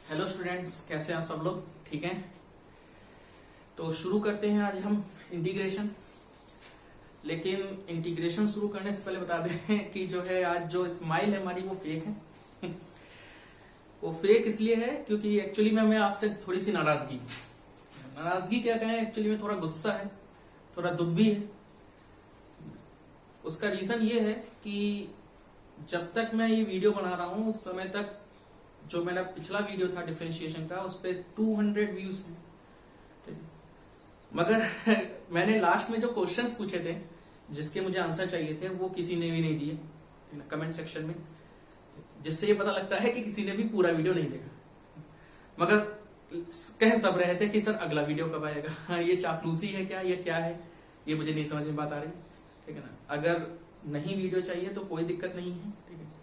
Hello students, कैसे हैं आप सब लोग? ठीक हैं? तो शुरू करते हैं आज हम इंटीग्रेशन। लेकिन इंटीग्रेशन शुरू करने से पहले बता दें कि जो है आज जो स्माइल है हमारी वो फेक है। वो फेक इसलिए है क्योंकि एक्चुअली में हमें आपसे थोड़ी सी नाराजगी क्या कहें, एक्चुअली में थोड़ा गुस्सा है, थोड़ा दुख भी है। उसका रीजन ये है कि जब तक मैं ये वीडियो बना रहा हूँ उस समय तक जो मेरा पिछला वीडियो था डिफरेंशिएशन का, उस पर 200 व्यूज हैं। मगर मैंने लास्ट में जो क्वेश्चंस पूछे थे जिसके मुझे आंसर चाहिए थे वो किसी ने भी नहीं दिए कमेंट सेक्शन में, जिससे ये पता लगता है कि किसी ने भी पूरा वीडियो नहीं देखा। मगर कह सब रहे थे कि सर अगला वीडियो कब आएगा। ये चापलूसी है क्या, ये क्या है, ये मुझे नहीं समझ में बात आ रही। ठीक है ना? अगर नहीं वीडियो चाहिए तो कोई दिक्कत नहीं है, ठीक है।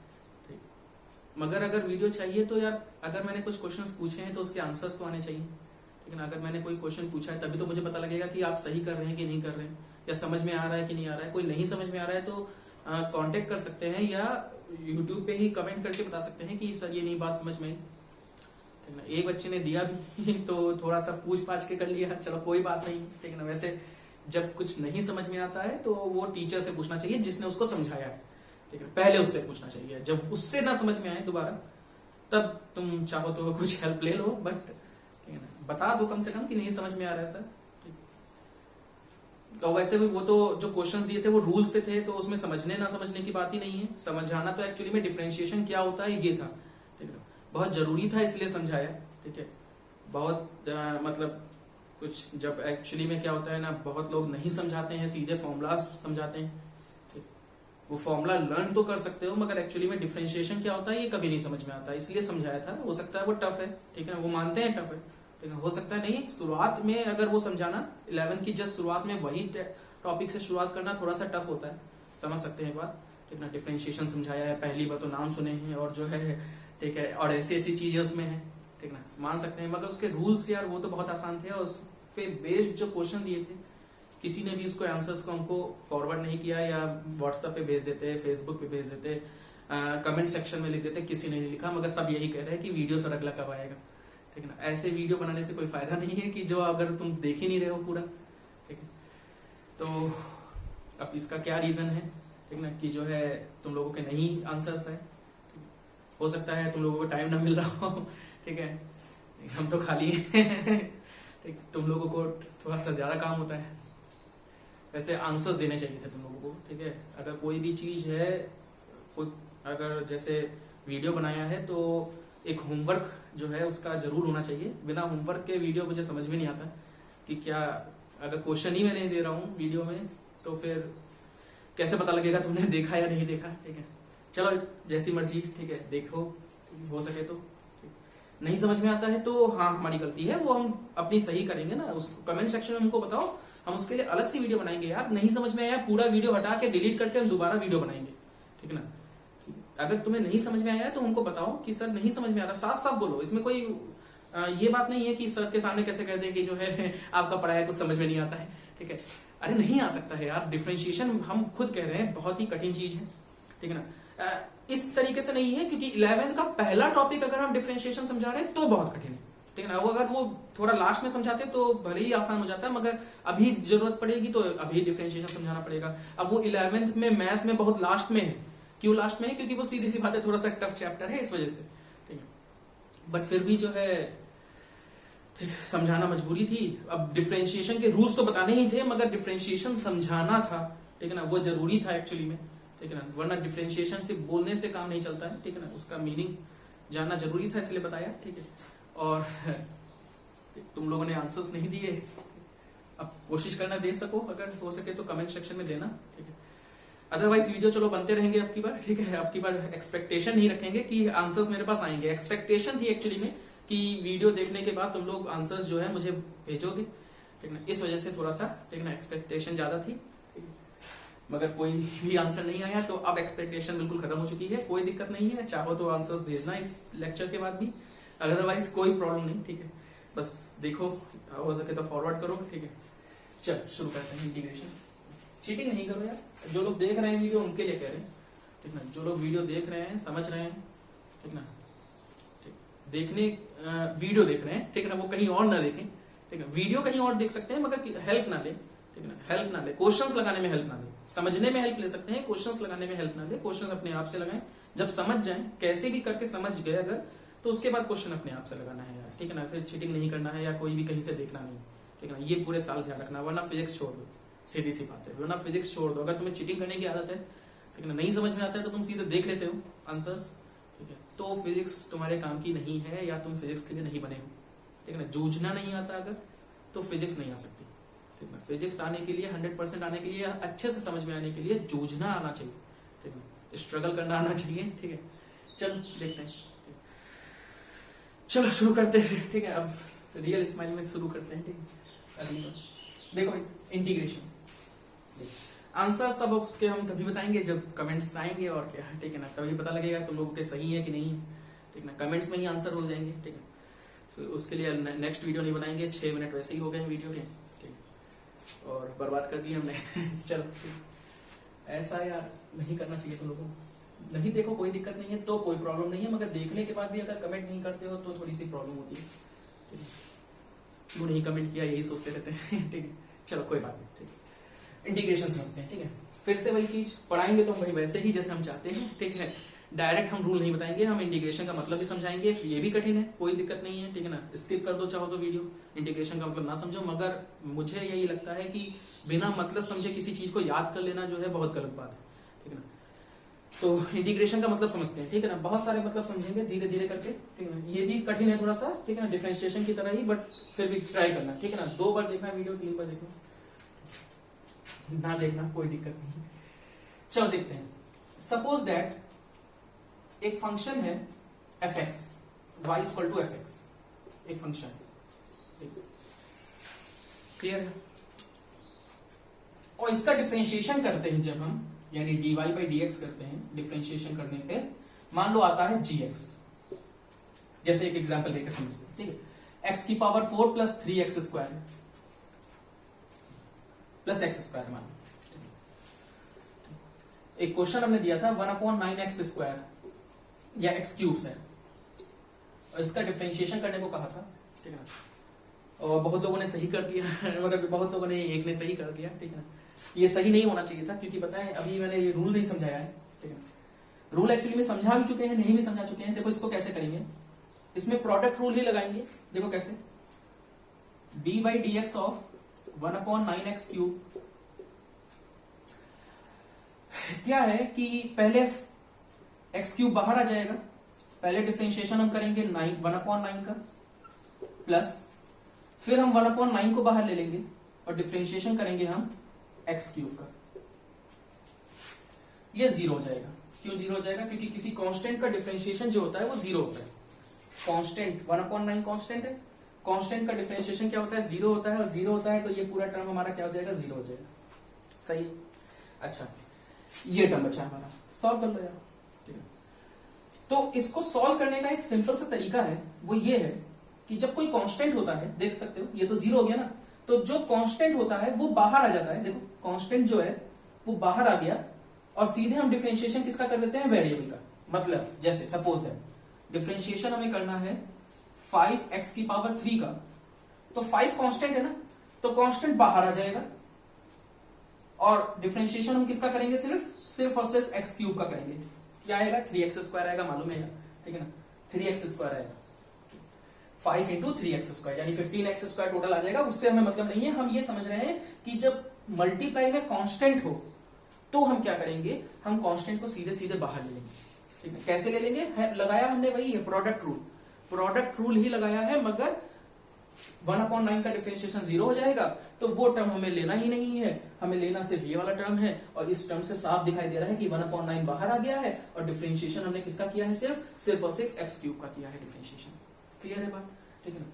मगर अगर वीडियो चाहिए तो यार, अगर मैंने कुछ क्वेश्चंस पूछे हैं तो उसके आंसर्स तो आने चाहिए, ठीक है ना? अगर मैंने कोई क्वेश्चन पूछा है तभी तो मुझे पता लगेगा कि आप सही कर रहे हैं कि नहीं कर रहे हैं, या समझ में आ रहा है कि नहीं आ रहा है। कोई नहीं समझ में आ रहा है तो कांटेक्ट कर सकते हैं या यूट्यूब पे ही कमेंट करके बता सकते हैं कि सर ये नहीं बात समझ में आई। एक बच्चे ने दिया भी तो थोड़ा सा पूछ पाछ के कर लिया, चलो कोई बात नहीं, ठीक है ना? वैसे जब कुछ नहीं समझ में आता है तो वो टीचर से पूछना चाहिए जिसने उसको समझाया है, ठीक है? पहले उससे पूछना चाहिए। जब उससे ना समझ में आए दोबारा, तब तुम चाहो तो कुछ हेल्प ले लो, बट बता दो कम से कम कि नहीं समझ में आ रहा है सर। तो वैसे भी वो तो जो क्वेश्चंस दिए थे वो रूल्स पे थे, तो उसमें समझने ना समझने की बात ही नहीं है। समझाना तो एक्चुअली में डिफरेंशिएशन क्या होता है ये था, ठीक है? बहुत जरूरी था इसलिए समझाया, ठीक है? बहुत मतलब कुछ जब एक्चुअली में क्या होता है ना, बहुत लोग नहीं समझाते हैं, सीधे फॉर्मूलाज समझाते हैं। वो फॉर्मूला लर्न तो कर सकते हो, मगर एक्चुअली में डिफरेंशिएशन क्या होता है ये कभी नहीं समझ में आता, इसलिए समझाया था। हो सकता है वो टफ है, ठीक है, वो मानते हैं टफ है, ठीक है, हो सकता है नहीं। शुरुआत में अगर वो समझाना 11th की जस्ट शुरुआत में वही टॉपिक से शुरुआत करना थोड़ा सा टफ होता है, समझ सकते हैं बात, ठीक ना? डिफरेंशिएशन समझाया है, पहली बार तो नाम सुने हैं और जो है, ठीक है, और ऐसी ऐसी चीजें उसमें है, ठीक ना, मान सकते हैं। मगर उसके रूल्स यार वो तो बहुत आसान थे, और उस पे बेस्ड जो क्वेश्चन दिए थे किसी ने भी उसको आंसर्स को हमको फॉरवर्ड नहीं किया, या व्हाट्सएप पे भेज देते, फेसबुक पे भेज देते, कमेंट सेक्शन में लिख देते, किसी ने नहीं लिखा। मगर सब यही कह रहे हैं कि वीडियो सर अगला कब आएगा, ठीक है ना? ऐसे वीडियो बनाने से कोई फायदा नहीं है कि जो अगर तुम देख ही नहीं रहे हो पूरा, ठीक है? तो अब इसका क्या रीजन है, ठीक ना, कि जो है तुम लोगों के नहीं आंसर्स है। हो सकता है तुम लोगों को टाइम ना मिल रहा हो, ठीक है, हम तो खाली हैं। तुम लोगों को थोड़ा सा ज्यादा काम होता है। वैसे आंसर्स देने चाहिए थे तुम लोगों को, ठीक है? अगर कोई भी चीज है, कोई अगर जैसे वीडियो बनाया है तो एक होमवर्क जो है उसका जरूर होना चाहिए। बिना होमवर्क के वीडियो मुझे समझ में नहीं आता कि क्या, अगर क्वेश्चन ही मैं नहीं दे रहा हूँ वीडियो में तो फिर कैसे पता लगेगा तुमने देखा या नहीं देखा, ठीक है? चलो जैसी मर्जी, ठीक है, देखो, हो सके तो। नहीं समझ में आता है तो हाँ हमारी गलती है, वो हम अपनी सही करेंगे ना। उसको कमेंट सेक्शन में हमको बताओ, हम उसके लिए अलग से वीडियो बनाएंगे। यार नहीं समझ में आया, पूरा वीडियो हटा के डिलीट करके हम दोबारा वीडियो बनाएंगे, ठीक है ना? अगर तुम्हें नहीं समझ में आया है तो उनको बताओ कि सर नहीं समझ में आ रहा, साफ साफ बोलो। इसमें कोई ये बात नहीं है कि सर के सामने कैसे कहते हैं कि जो है आपका पढ़ाया कुछ समझ में नहीं आता है, ठीक है? अरे नहीं आ सकता है यार। डिफरेंशिएशन हम खुद कह रहे हैं बहुत ही कठिन चीज है, ठीक है ना? इस तरीके से नहीं है, क्योंकि 11th का पहला टॉपिक अगर हम डिफरेंशिएशन समझा रहे हैं तो बहुत कठिन है, ठीक है ना? वो अगर वो थोड़ा लास्ट में समझाते तो भले ही आसान हो जाता है, मगर अभी जरूरत पड़ेगी तो अभी डिफरेंशिएशन समझाना पड़ेगा। अब वो 11th में मैथ्स में बहुत लास्ट में है। क्यों लास्ट में है? क्योंकि वो सीधी सी बात है, थोड़ा सा टफ चैप्टर है, इस वजह से, ठीक है? बट फिर भी जो है, ठीक है, समझाना मजबूरी थी। अब डिफरेंशिएशन के रूल्स तो बताने ही थे, मगर डिफरेंशिएशन समझाना था, ठीक है ना? वो जरूरी था एक्चुअली में, ठीक है ना? वरना डिफरेंशिएशन सिर्फ बोलने से काम नहीं चलता है, ठीक है ना? उसका मीनिंग जानना जरूरी था, इसलिए बताया, ठीक है? और तुम लोगों ने आंसर्स नहीं दिए, अब कोशिश करना दे सको, अगर हो सके तो कमेंट सेक्शन में देना, ठीक है? अदरवाइज वीडियो चलो बनते रहेंगे अब की बार, ठीक है? अब की बार एक्सपेक्टेशन नहीं रखेंगे कि आंसर्स मेरे पास आएंगे। एक्सपेक्टेशन थी एक्चुअली में कि वीडियो देखने के बाद तुम लोग आंसर्स जो है मुझे भेजोगे, ठीक है ना? इस वजह से थोड़ा सा, ठीक है ना, एक्सपेक्टेशन ज्यादा थी, ठीक है? मगर कोई भी आंसर नहीं आया तो अब एक्सपेक्टेशन बिल्कुल खत्म हो चुकी है। कोई दिक्कत नहीं है, चाहो तो आंसर्स भेजना इस लेक्चर के बाद भी, अदरवाइज कोई प्रॉब्लम नहीं, ठीक है? बस देखो, हो सके तो फॉरवर्ड करो, ठीक है? चल शुरू करते हैं इंटीग्रेशन। चीटिंग नहीं करो यार, जो लोग देख रहे हैं वीडियो उनके लिए कह रहे हैं, ठीक ना? जो लोग वीडियो देख रहे हैं, समझ रहे हैं, ठीक ना? देखने वीडियो देख रहे हैं, ठीक है ना, वो कहीं और ना देखें, ठीक है, वीडियो कहीं और देख सकते हैं मगर हेल्प ना ले, ठीक है ना, हेल्प ना ले, क्वेश्चंस लगाने में हेल्प ना ले, समझने में हेल्प ले सकते हैं, क्वेश्चंस लगाने में हेल्प ना ले, क्वेश्चंस अपने आप से लगाएं, जब समझ जाएं कैसे भी करके समझ गए अगर, तो उसके बाद क्वेश्चन अपने आप से लगाना है यार, ठीक है ना, फिर चीटिंग नहीं करना है या कोई भी कहीं से देखना नहीं, ठीक है ना, ये पूरे साल ध्यान रखना, वरना फिजिक्स छोड़ दो, सीधी सी बात है, वरना फिजिक्स छोड़ दो। अगर तुम्हें चीटिंग करने की आदत है, ठीक है ना, नहीं समझ में आता है तो तुम सीधे देख लेते हो आंसर्स, ठीक है, तो फिजिक्स तुम्हारे काम की नहीं है या तुम फिजिक्स के लिए नहीं बने हो, ठीक है ना, जूझना नहीं आता अगर तो फिजिक्स नहीं आ सकती, ठीक है, फिजिक्स आने के लिए 100% आने के लिए, अच्छे से समझ में आने के लिए जूझना आना चाहिए, ठीक है, स्ट्रगल करना आना चाहिए, ठीक है। चलो देखते हैं, चलो शुरू करते हैं, ठीक है, अब रियल स्माइल में शुरू करते हैं, ठीक है। अगली बार देखो इंटीग्रेशन, आंसर सब उसके हम तभी बताएंगे जब कमेंट्स आएंगे, और क्या है, ठीक है ना, तभी पता लगेगा तुम लोगों के सही है कि नहीं, ठीक ना, कमेंट्स में ही आंसर हो जाएंगे, ठीक है, तो उसके लिए नेक्स्ट वीडियो नहीं बनाएंगे, 6 मिनट वैसे ही हो गए वीडियो के, ठीक, और बर्बाद कर दिए हमने चलो ऐसा यार नहीं करना चाहिए तुम लोगों को, नहीं देखो कोई दिक्कत नहीं है, तो कोई प्रॉब्लम नहीं है, मगर देखने के बाद भी अगर कमेंट नहीं करते हो तो थोड़ी सी प्रॉब्लम होती है, ठीक है, क्यों नहीं कमेंट किया यही सोचते रहते हैं, ठीक है, चलो कोई बात नहीं, ठीक है, इंटीग्रेशन समझते हैं, ठीक है, फिर से वही चीज पढ़ाएंगे तो वही वैसे ही जैसे हम चाहते हैं, ठीक है, डायरेक्ट हम रूल नहीं बताएंगे, हम इंटीग्रेशन का मतलब भी समझाएंगे, ये भी कठिन है, कोई दिक्कत नहीं है, ठीक है ना, स्किप कर दो चाहो तो वीडियो, इंटीग्रेशन का मतलब ना समझो, मगर मुझे यही लगता है कि बिना मतलब समझे किसी चीज को याद कर लेना जो है बहुत गलत बात है, ठीक है ना, तो इंटीग्रेशन का मतलब समझते हैं, ठीक है ना, बहुत सारे मतलब समझेंगे धीरे धीरे करके, ठीक है ना, ये भी कठिन है थोड़ा सा, ठीक है ना, डिफरेंशिएशन की तरह ही, बट फिर भी ट्राई करना, ठीक है ना, 2 बार देखना वीडियो, 3 बार देखना, ना देखना कोई दिक्कत नहीं। चलो देखते हैं, सपोज दैट एक फंक्शन है F X, Y equal to F X, एक फंक्शन है, क्लियर है, और इसका डिफरेंशिएशन करते हैं जब हम, यानी dy बाई dx करते हैं, डिफरेंशिएशन करने पे मान लो आता है gx, जैसे एक एग्जांपल लेकर समझते हैं, ठीक है, x की power 4 plus 3x square plus x square, मान एक क्वेश्चन हमने दिया था 1/9x स्क्वायर या x क्यूब है, और इसका डिफरेंशिएशन करने को कहा था, ठीक है ना, और बहुत लोगों ने सही कर दिया मतलब बहुत लोगों ने, एक ने सही कर दिया, ठीक है ना, ये सही नहीं होना चाहिए था, क्योंकि पता है अभी मैंने ये रूल नहीं समझाया है, ठीक है, रूल एक्चुअली में समझा भी चुके हैं, नहीं भी समझा चुके हैं, देखो इसको कैसे करेंगे, इसमें प्रोडक्ट रूल ही लगाएंगे, देखो कैसे, D by D x of 1/9x cube, क्या है कि पहले x क्यूब बाहर आ जाएगा, पहले डिफरेंशिएशन हम करेंगे 1/9 का, प्लस फिर हम 1/9 को बाहर ले लेंगे और डिफरेंशिएशन करेंगे हम x क्यूब का, ये 0 हो जाएगा, क्यों 0 हो जाएगा, क्योंकि किसी कांस्टेंट का डिफरेंशिएशन जो होता है वो 0 होता है, कांस्टेंट 1/9 कांस्टेंट है, कांस्टेंट का डिफरेंशिएशन क्या होता है 0 होता है, और 0 होता है तो ये पूरा टर्म हमारा क्या हो जाएगा 0 हो जाएगा, सही, अच्छा ये टर्म बचा हमारा, सॉल्व कर लो यार, ठीक है, तो इसको सॉल्व करने का एक सिंपल सा तरीका है, वो ये है कि जब कोई कांस्टेंट होता है, देख सकते हो ये तो 0 हो गया ना, तो जो कांस्टेंट होता है वो बाहर आ जाता है, देखो कांस्टेंट जो है वो बाहर आ गया, और सीधे हम डिफरेंशिएशन किसका कर देते हैं, वेरिएबल का, मतलब जैसे सपोज है डिफरेंशिएशन हमें करना है 5x की पावर 3 का, तो 5 कांस्टेंट है ना, तो कांस्टेंट बाहर आ जाएगा, और डिफरेंशिएशन हम किसका करेंगे, सिर्फ और सिर्फ x क्यूब का करेंगे, क्या आएगा 3x स्क्वायर आएगा, मालूम है, ठीक है ना, 3x स्क्वायर आएगा, 5 इंटू 3x स्क्वायर यानी 15x स्क्वायर टोटल आ जाएगा, उससे हमें मतलब नहीं है, हम ये समझ रहे हैं कि जब मल्टीप्लाई में कांस्टेंट हो तो हम क्या करेंगे, हम कांस्टेंट को सीधे सीधे बाहर ले लेंगे, ठीक है, कैसे ले लेंगे, लगाया हमने वही है प्रोडक्ट रूल ही लगाया है, मगर 1/9 का डिफरेंशिएशन 0 हो जाएगा, तो वो टर्म हमें लेना ही नहीं है, हमें लेना सिर्फ ये वाला टर्म है, और इस टर्म से साफ दिखाई दे रहा है कि 1/9 बाहर आ गया है, और डिफरेंशिएशन हमने किसका किया है, सिर्फ और सिर्फ x क्यूब का किया है डिफरेंशिएशन, क्लियर है बात, ठीक है ना,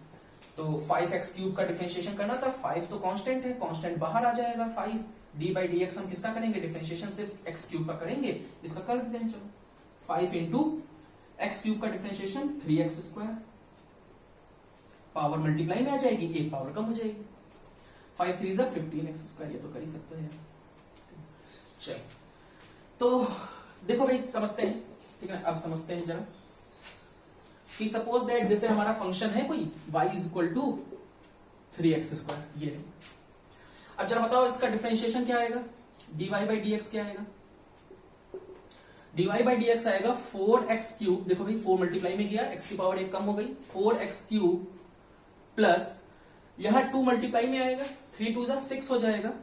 तो 5x क्यूब का डिफरेंशिएशन करना था, 5 तो कांस्टेंट है, कांस्टेंट बाहर आ जाएगा, 5 d बाई डी एक्स हम किसका करेंगे, डिफरेंशिएशन सिर्फ x क्यूब का करेंगे, इसका कर देते हैं, चलो 5 इंटू x क्यूब का differentiation 3x square, power multiply में आ जाएगी, एक पावर कम हो जाएगी, 5 3 जा 15x स्क्वायर, ये तो कर ही सकते हैं, चलो तो देखो भाई समझते हैं, ठीक है, अब समझते हैं जरा, कि सपोज दैट जैसे हमारा फंक्शन है कोई y is equal to 3x², ये है। अब जरा बताओ इसका डिफरेंशिएशन क्या आएगा, dy बाई dx क्या आएगा, dy बाई dx आएगा 4x³ देखो भाई 4 मल्टीप्लाई में गया, x की पावर 1 कम हो गई, 4x³ प्लस यहां 2 मल्टीप्लाई में आएगा, 3 2 जा 6 हो जाएगा,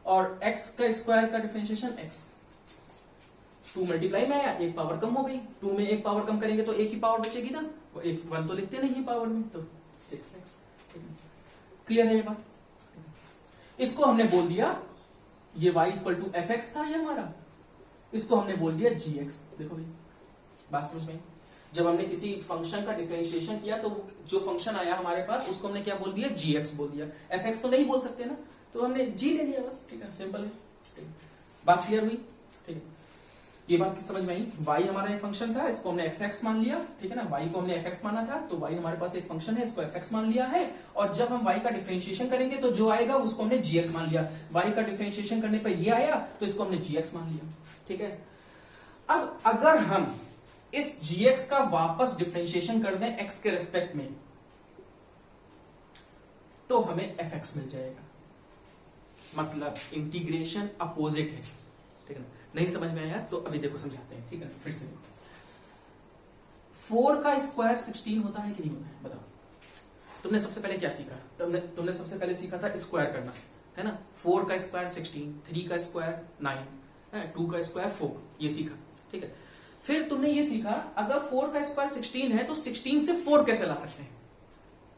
और x का स्क्वायर का डिफरेंशिएशन x, 2 मल्टीप्लाई में आया, एक पावर कम हो गई, 2 में एक पावर कम करेंगे तो एक ही पावर बचेगी ना, वो एक 1 तो लिखते नहीं है पावर में, तो 6x। क्लियर है ये बात। इसको हमने बोल दिया, ये y इक्वल टू fx था ये हमारा, इसको हमने बोल दिया gx। देखो भाई बात समझ में, जब हमने किसी फंक्शन का डिफरेंशिएशन किया तो जो फंक्शन आया हमारे पास उसको हमने क्या बोल दिया, gx बोल दिया, fx तो नहीं बोल सकते ना, तो हमने g ले लिया बस, ठीक है, सिंपल है, ठीक है। बात क्लियर हुई, ठीक है, ये बात समझ में आई। y हमारा एक फंक्शन था, इसको हमने fx मान लिया, ठीक है ना, y को हमने fx माना था, तो y हमारे पास एक फंक्शन है, इसको fx मान लिया है, और जब हम y का डिफरेंशिएशन करेंगे तो जो आएगा उसको हमने gx मान लिया, y का डिफरेंशिएशन करने पर ये आया तो इसको हमने gx मान लिया, ठीक है। अब अगर हम इस gx का वापस डिफरेंशिएशन कर दें x के रेस्पेक्ट में, तो हमें fx मिल जाएगा, मतलब इंटीग्रेशन अपोजिट है, ठीक है ना। नहीं समझ में आया तो अभी देखो समझाते हैं, ठीक है, फिर से देखो। 4 का स्क्वायर 16 होता है कि नहीं होता है, बताओ। तुमने सबसे पहले क्या सीखा, तुमने सबसे पहले सीखा था स्क्वायर करना, है ना। 4 का स्क्वायर 16, 3 का स्क्वायर 9, 2 का स्क्वायर 4, ये सीखा, ठीक है। फिर तुमने ये सीखा अगर 4 का स्क्वायर 16 है तो 16 से 4 कैसे ला सकते हैं,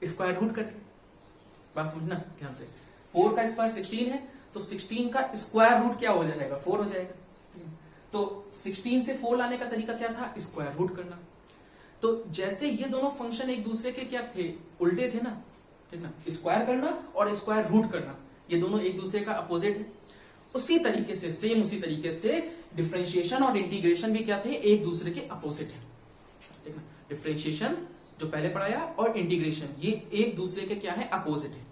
स्क्वायर रूट करके। बात समझना ध्यान से, 4 का स्क्वायर 16 है तो 16 का स्क्वायर रूट क्या हो जाएगा, 4 हो जाएगा। तो 16 से 4 लाने का तरीका क्या था, स्क्वायर रूट करना। तो जैसे ये दोनों फंक्शन एक दूसरे के क्या थे, उल्टे थे ना, ठीक ना, स्क्वायर करना और स्क्वायर रूट करना, ये दोनों एक दूसरे का अपोजिट है। उसी तरीके से सेम उसी तरीके से डिफरेंशिएशन और इंटीग्रेशन भी क्या थे, एक दूसरे के अपोजिट है, ठीक ना। डिफरेंशिएशन जो पहले पढ़ाया और इंटीग्रेशन ये एक दूसरे के क्या है, अपोजिट है,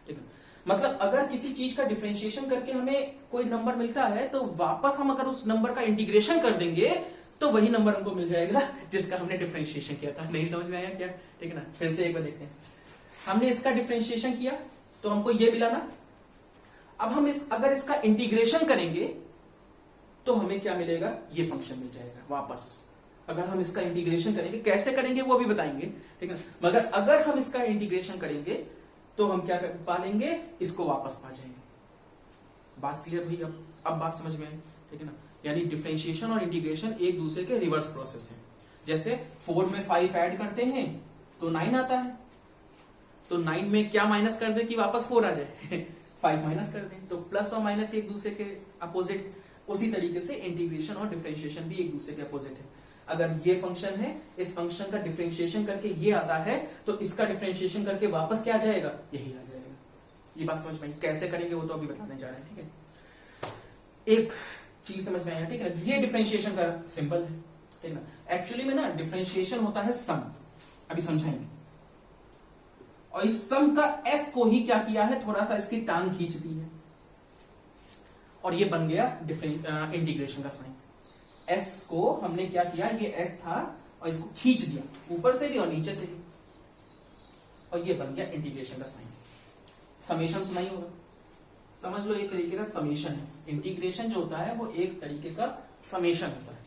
ठीक है। मतलब अगर किसी चीज का डिफरेंशिएशन करके हमें कोई नंबर मिलता है तो वापस हम अगर उस नंबर का इंटीग्रेशन कर देंगे तो वही नंबर हमको मिल जाएगा जिसका हमने डिफरेंशिएशन किया था। नहीं समझ में आया क्या, ठीक है ना। फिर से एक बार देखते हैं, हमने इसका डिफरेंशिएशन किया तो हमको ये मिला ना, अब हम अगर इसका इंटीग्रेशन करेंगे तो हमें क्या मिलेगा, ये फंक्शन मिल जाएगा वापस। अगर हम इसका इंटीग्रेशन करेंगे, कैसे करेंगे वो भी बताएंगे, ठीक है, मगर अगर हम इसका इंटीग्रेशन करेंगे तो हम क्या पा लेंगे, इसको वापस पा जाएंगे। बात क्लियर हुई, अब बात समझ में आई, ठीक है ना। यानी डिफरेंशिएशन और इंटीग्रेशन एक दूसरे के रिवर्स प्रोसेस है। जैसे 4 में 5 ऐड करते हैं तो 9 आता है, तो 9 में क्या माइनस कर दे कि वापस 4 आ जाए 5 माइनस कर दें, तो प्लस और माइनस एक दूसरे के अपोजिट। उसी तरीके से इंटीग्रेशन और डिफरेंशिएशन भी एक दूसरे के अपोजिट है। अगर ये फंक्शन है, इस फंक्शन का डिफरेंशिएशन करके ये आता है तो इसका डिफरेंशिएशन करके वापस क्या आ जाएगा, यही आ जाएगा। ये बात समझ में आई, कैसे करेंगे वो तो अभी बताने जा रहे हैं, ठीक है। एक चीज समझ में आया, ठीक है, ये डिफरेंशिएशन का सिंपल है, ठीक है ना। एक्चुअली में ना डिफरेंशिएशन होता है सम, अभी समझाएंगे। और इस सम का एस को ही क्या किया है, थोड़ा सा इसकी टांग खींच दी है और ये बन गया इंटीग्रेशन का साइन। एस को हमने क्या किया, ये एस था और इसको खींच दिया ऊपर से भी और नीचे से भी, और ये बन गया इंटीग्रेशन का साइन। समेशन सुना ही होगा, समझ लो एक तरीके का समेशन है। इंटीग्रेशन जो होता है वो एक तरीके का समेशन होता है।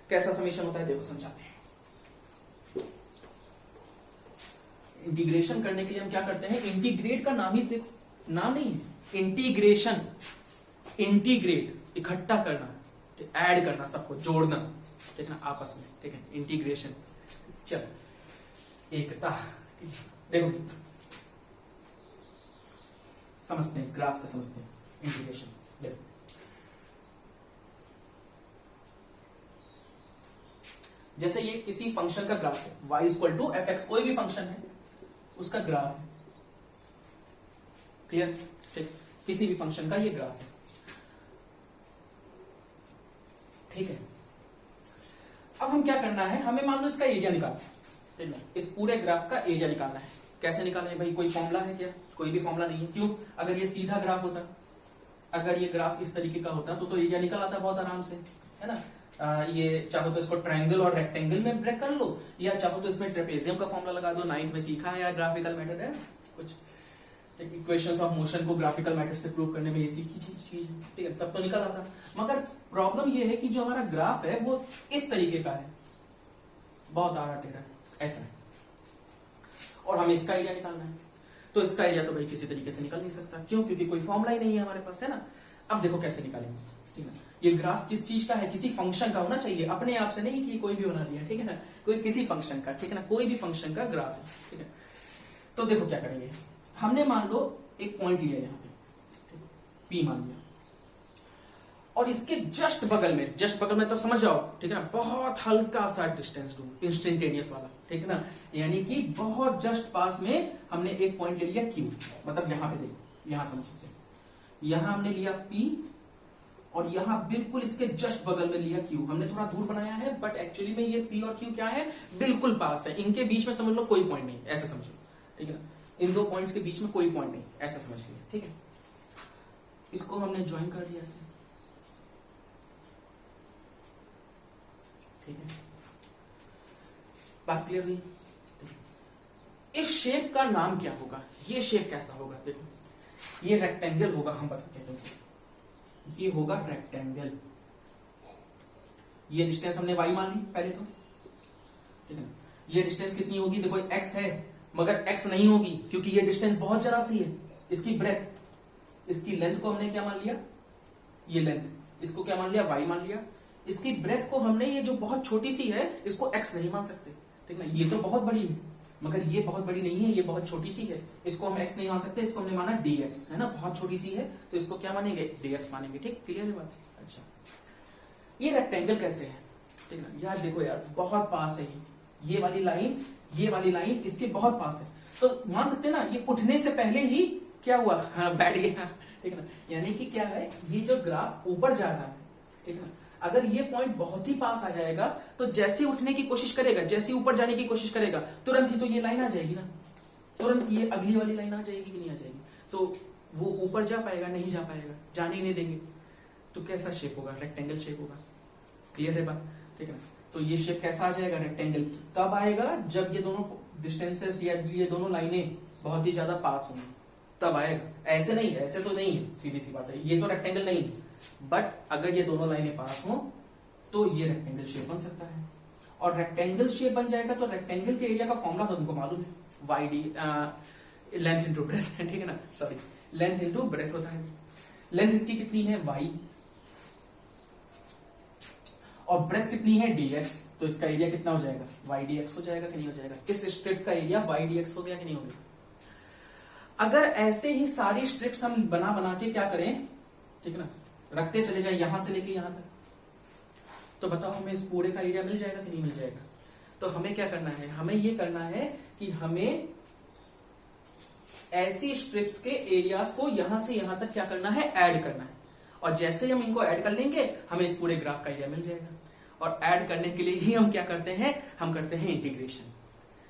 कैसा समेशन होता है देखो समझाते हैं। इंटीग्रेशन करने के लिए हम क्या करते हैं, इंटीग्रेट का नाम ही देखो, नाम नहीं है, इंटीग्रेशन, इंटीग्रेट इकट्ठा करना, ऐड करना, सबको जोड़ना, ठीक है ना, आपस में, ठीक है, इंटीग्रेशन। चल एकता, देखो समझते हैं, ग्राफ से समझते हैं इंटीग्रेशन। देखो जैसे ये किसी फंक्शन का ग्राफ है, y equal to F X, कोई भी फंक्शन है उसका ग्राफ है, क्लियर, ठीक, किसी भी फंक्शन का ये ग्राफ है, ठीक है। अब हम क्या करना है, हमें मान लो इसका एरिया निकालना है, ठीक है, इस पूरे ग्राफ का एरिया निकालना है। कैसे निकालना है भाई, कोई फॉर्मूला है क्या, कोई भी फॉर्मूला नहीं है। क्यों, अगर ये सीधा ग्राफ होता, अगर ये ग्राफ इस तरीके का होता तो एरिया निकल आता बहुत आराम से, है ना। ये चाहो तो इसको ट्रायंगल और रेक्टेंगल में ब्रेक कर लो, या चाहो तो इसमें ट्रेपेजियम का फॉर्मूला लगा दो, 9th में सीखा है यार, ग्राफिकल मेथड है कुछ, इक्वेशंस ऑफ मोशन को ग्राफिकल मेथड से प्रूव करने में ये सीखी चीज है, ठीक है, तब तो निकल आता। मगर प्रॉब्लम ये है कि जो हमारा ग्राफ है वो इस तरीके का है, बहुत आड़ा टेढ़ा ऐसा है, और हमें इसका एरिया निकालना है। तो इसका एरिया तो भाई किसी तरीके से निकल नहीं सकता, क्यों? क्योंकि कोई फॉर्मूला ही नहीं है हमारे पास, है ना। अब देखो कैसे निकालेंगे, ठीक है। ये ग्राफ किस चीज का है? किसी फंक्शन का होना चाहिए, अपने आप से नहीं कि कोई भी बना दिया, ठीक है ना, कोई किसी फंक्शन का, ठीक है ना, कोई भी फंक्शन का ग्राफ है, ठीक है। तो देखो क्या करेंगे, हमने मान लो एक पॉइंट लिया यहाँ पे, P मान लिया, और इसके जस्ट बगल में तब समझ जाओ, ठीक है ना, बहुत हल्का सा डिस्टेंस दूं, इंस्टेंटेनियस वाला, ठीक है ना, यानी कि बहुत जस्ट पास में हमने एक पॉइंट ले लिया Q, मतलब यहां पे देखो, यहां समझते हैं, यहां हमने लिया P, और यहां बिल्कुल इसके जस्ट बगल में लिया Q। हमने थोड़ा दूर बनाया है, बट एक्चुअली में ये P और Q क्या है, बिल्कुल पास है, इनके बीच में समझ लो कोई पॉइंट नहीं, ऐसा समझ लो, ठीक है ना, इन दो पॉइंट्स के बीच में कोई पॉइंट नहीं, ऐसा समझ लिया, ठीक है। इसको हमने ज्वाइन कर दिया ऐसे, ठीक है, बात क्लियर नहीं? इस शेप का नाम क्या होगा? ये शेप कैसा होगा? देखो, ये रेक्टेंगल होगा, हम बताते हैं, ये होगा रेक्टेंगल। ये डिस्टेंस हमने y मान ली पहले तो, ठीक है। ये डिस्टेंस कितनी होगी? देखो x है, मगर x नहीं होगी क्योंकि ये डिस्टेंस बहुत जरा सी है। इसकी ब्रेथ, इसकी लेंथ को हमने क्या मान लिया? ये लेंथ, इसको क्या मान लिया? y मान लिया। इसकी ब्रेथ को हमने, ये जो बहुत छोटी सी है, इसको x नहीं मान सकते, ठीक ना। ये तो बहुत बड़ी है, मगर ये बहुत बड़ी नहीं है, ये बहुत छोटी सी है, इसको हम x नहीं मान सकते, इसको हमने माना dx, है ना, बहुत छोटी सी है, तो इसको क्या मानेंगे? dx मानेंगे, ठीक, क्लियर है बात? अच्छा, ये रेक्टेंगल कैसे है, ठीक है, यार देखो यार, बहुत पास है ये वाली लाइन इसके बहुत पास है, तो मान सकते हैं ना, ये उठने से पहले ही क्या हुआ? हाँ, बैठ गया, ठीक है ना। यानी कि क्या है, ये जो ग्राफ ऊपर जा रहा है, ठीक है ना, अगर ये पॉइंट बहुत ही पास आ जाएगा, तो जैसे उठने की कोशिश करेगा, जैसे ऊपर जाने की कोशिश करेगा, तुरंत ही तो ये लाइन आ जाएगी ना, तुरंत ये अगली वाली लाइन आ जाएगी कि नहीं आ जाएगी? तो वो ऊपर जा पाएगा? नहीं जा पाएगा, जाने ही नहीं देंगे। तो कैसा शेप होगा? रेक्टेंगल शेप होगा, क्लियर है बात, ठीक है ना। तो ये शेप कैसा आ जाएगा? रेक्टेंगल। कब आएगा? जब ये दोनों डिस्टेंसेस या ये दोनों लाइनें बहुत ही ज्यादा पास होंगी, तब आएगा। ऐसे नहीं है, ऐसे तो नहीं है, सीधी सी बात है, ये तो रेक्टेंगल नहीं है, बट अगर ये दोनों लाइनें पास हो तो ये रेक्टेंगल शेप बन सकता है। और रेक्टेंगल शेप बन जाएगा तो रेक्टेंगल के एरिया का फॉर्मूला तो तुमको मालूम है, YD, लेंथ इंटू ब्रेथ, ठीक है ना, सॉरी, लेंथ इंटू ब्रेथ होता है। लेंथ इसकी कितनी है? y, और ब्रेथ कितनी है? dx, तो इसका एरिया कितना हो जाएगा? y dx हो जाएगा कि नहीं हो जाएगा? इस स्ट्रिप का एरिया y dx हो गया कि नहीं हो गया? अगर ऐसे ही सारी स्ट्रिप्स हम बना के क्या करें, ठीक है ना, रखते चले जाए यहां से लेके यहां तक, तो बताओ हमें इस पूरे का एरिया मिल जाएगा कि नहीं मिल जाएगा? तो हमें क्या करना है? हमें ये करना है कि हमें ऐसी स्ट्रिप्स के एरियाज को यहां से यहां तक क्या करना है? ऐड करना है, और जैसे ही हम इनको ऐड कर लेंगे, हमें इस पूरे ग्राफ का एरिया मिल जाएगा। और ऐड करने के लिए ही हम क्या करते हैं? हम करते हैं इंटीग्रेशन,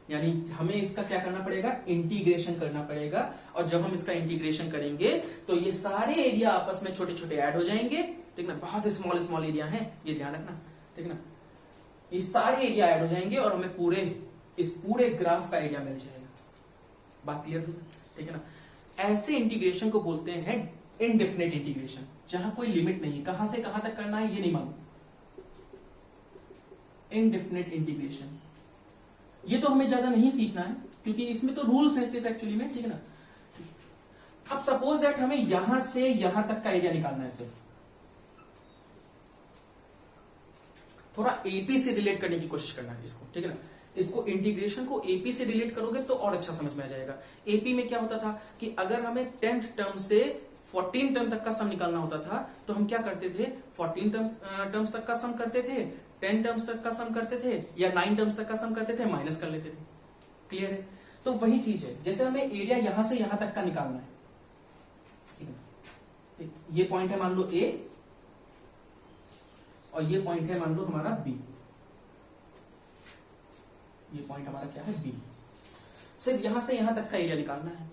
यानी हमें इसका क्या करना पड़ेगा? इंटीग्रेशन करना पड़ेगा। और जब हम इसका इंटीग्रेशन करेंगे तो ये सारे एरिया आपस में छोटे छोटे ऐड हो जाएंगे, ठीक ना, बहुत स्मॉल एरिया है, ये ध्यान रखना, ठीक ना, ये सारे एरिया ऐड हो जाएंगे और हमें इस पूरे ग्राफ का एरिया मिल जाएगा। बात क्लियर हुई, ठीक है ना। ऐसे इंटीग्रेशन को बोलते हैं इनडेफिनेट इंटीग्रेशन, जहां कोई लिमिट नहीं, कहां से कहां तक करना है ये नहीं मालूम, इनडेफिनेट इंटीग्रेशन। ये तो हमें ज्यादा नहीं सीखना है क्योंकि इसमें तो रूल्स हैं सिर्फ एक्चुअली में, ठीक है ना। अब सपोज दैट हमें यहां से यहां तक का एरिया निकालना है, सिर्फ थोड़ा एपी से रिलेट करने की कोशिश करना है इसको, ठीक है ना। इसको इंटीग्रेशन को एपी से रिलेट करोगे तो और अच्छा समझ में आ जाएगा। एपी में क्या होता था कि अगर हमें 10th टर्म से 14 टर्म तक का सम निकालना होता था तो हम क्या करते थे? 14 टर्म्स तक का सम करते थे, 10 टर्म्स तक का सम करते थे, या 9 टर्म्स तक का सम करते थे, माइनस कर लेते थे। क्लियर है? तो वही चीज है, जैसे हमें एरिया यहां से यहां तक का निकालना है, ठीक है। ये पॉइंट है मान लो ए, और ये पॉइंट है मान लो हमारा बी। ये पॉइंट हमारा क्या है? बी। सिर्फ यहां से यहां तक का एरिया निकालना है।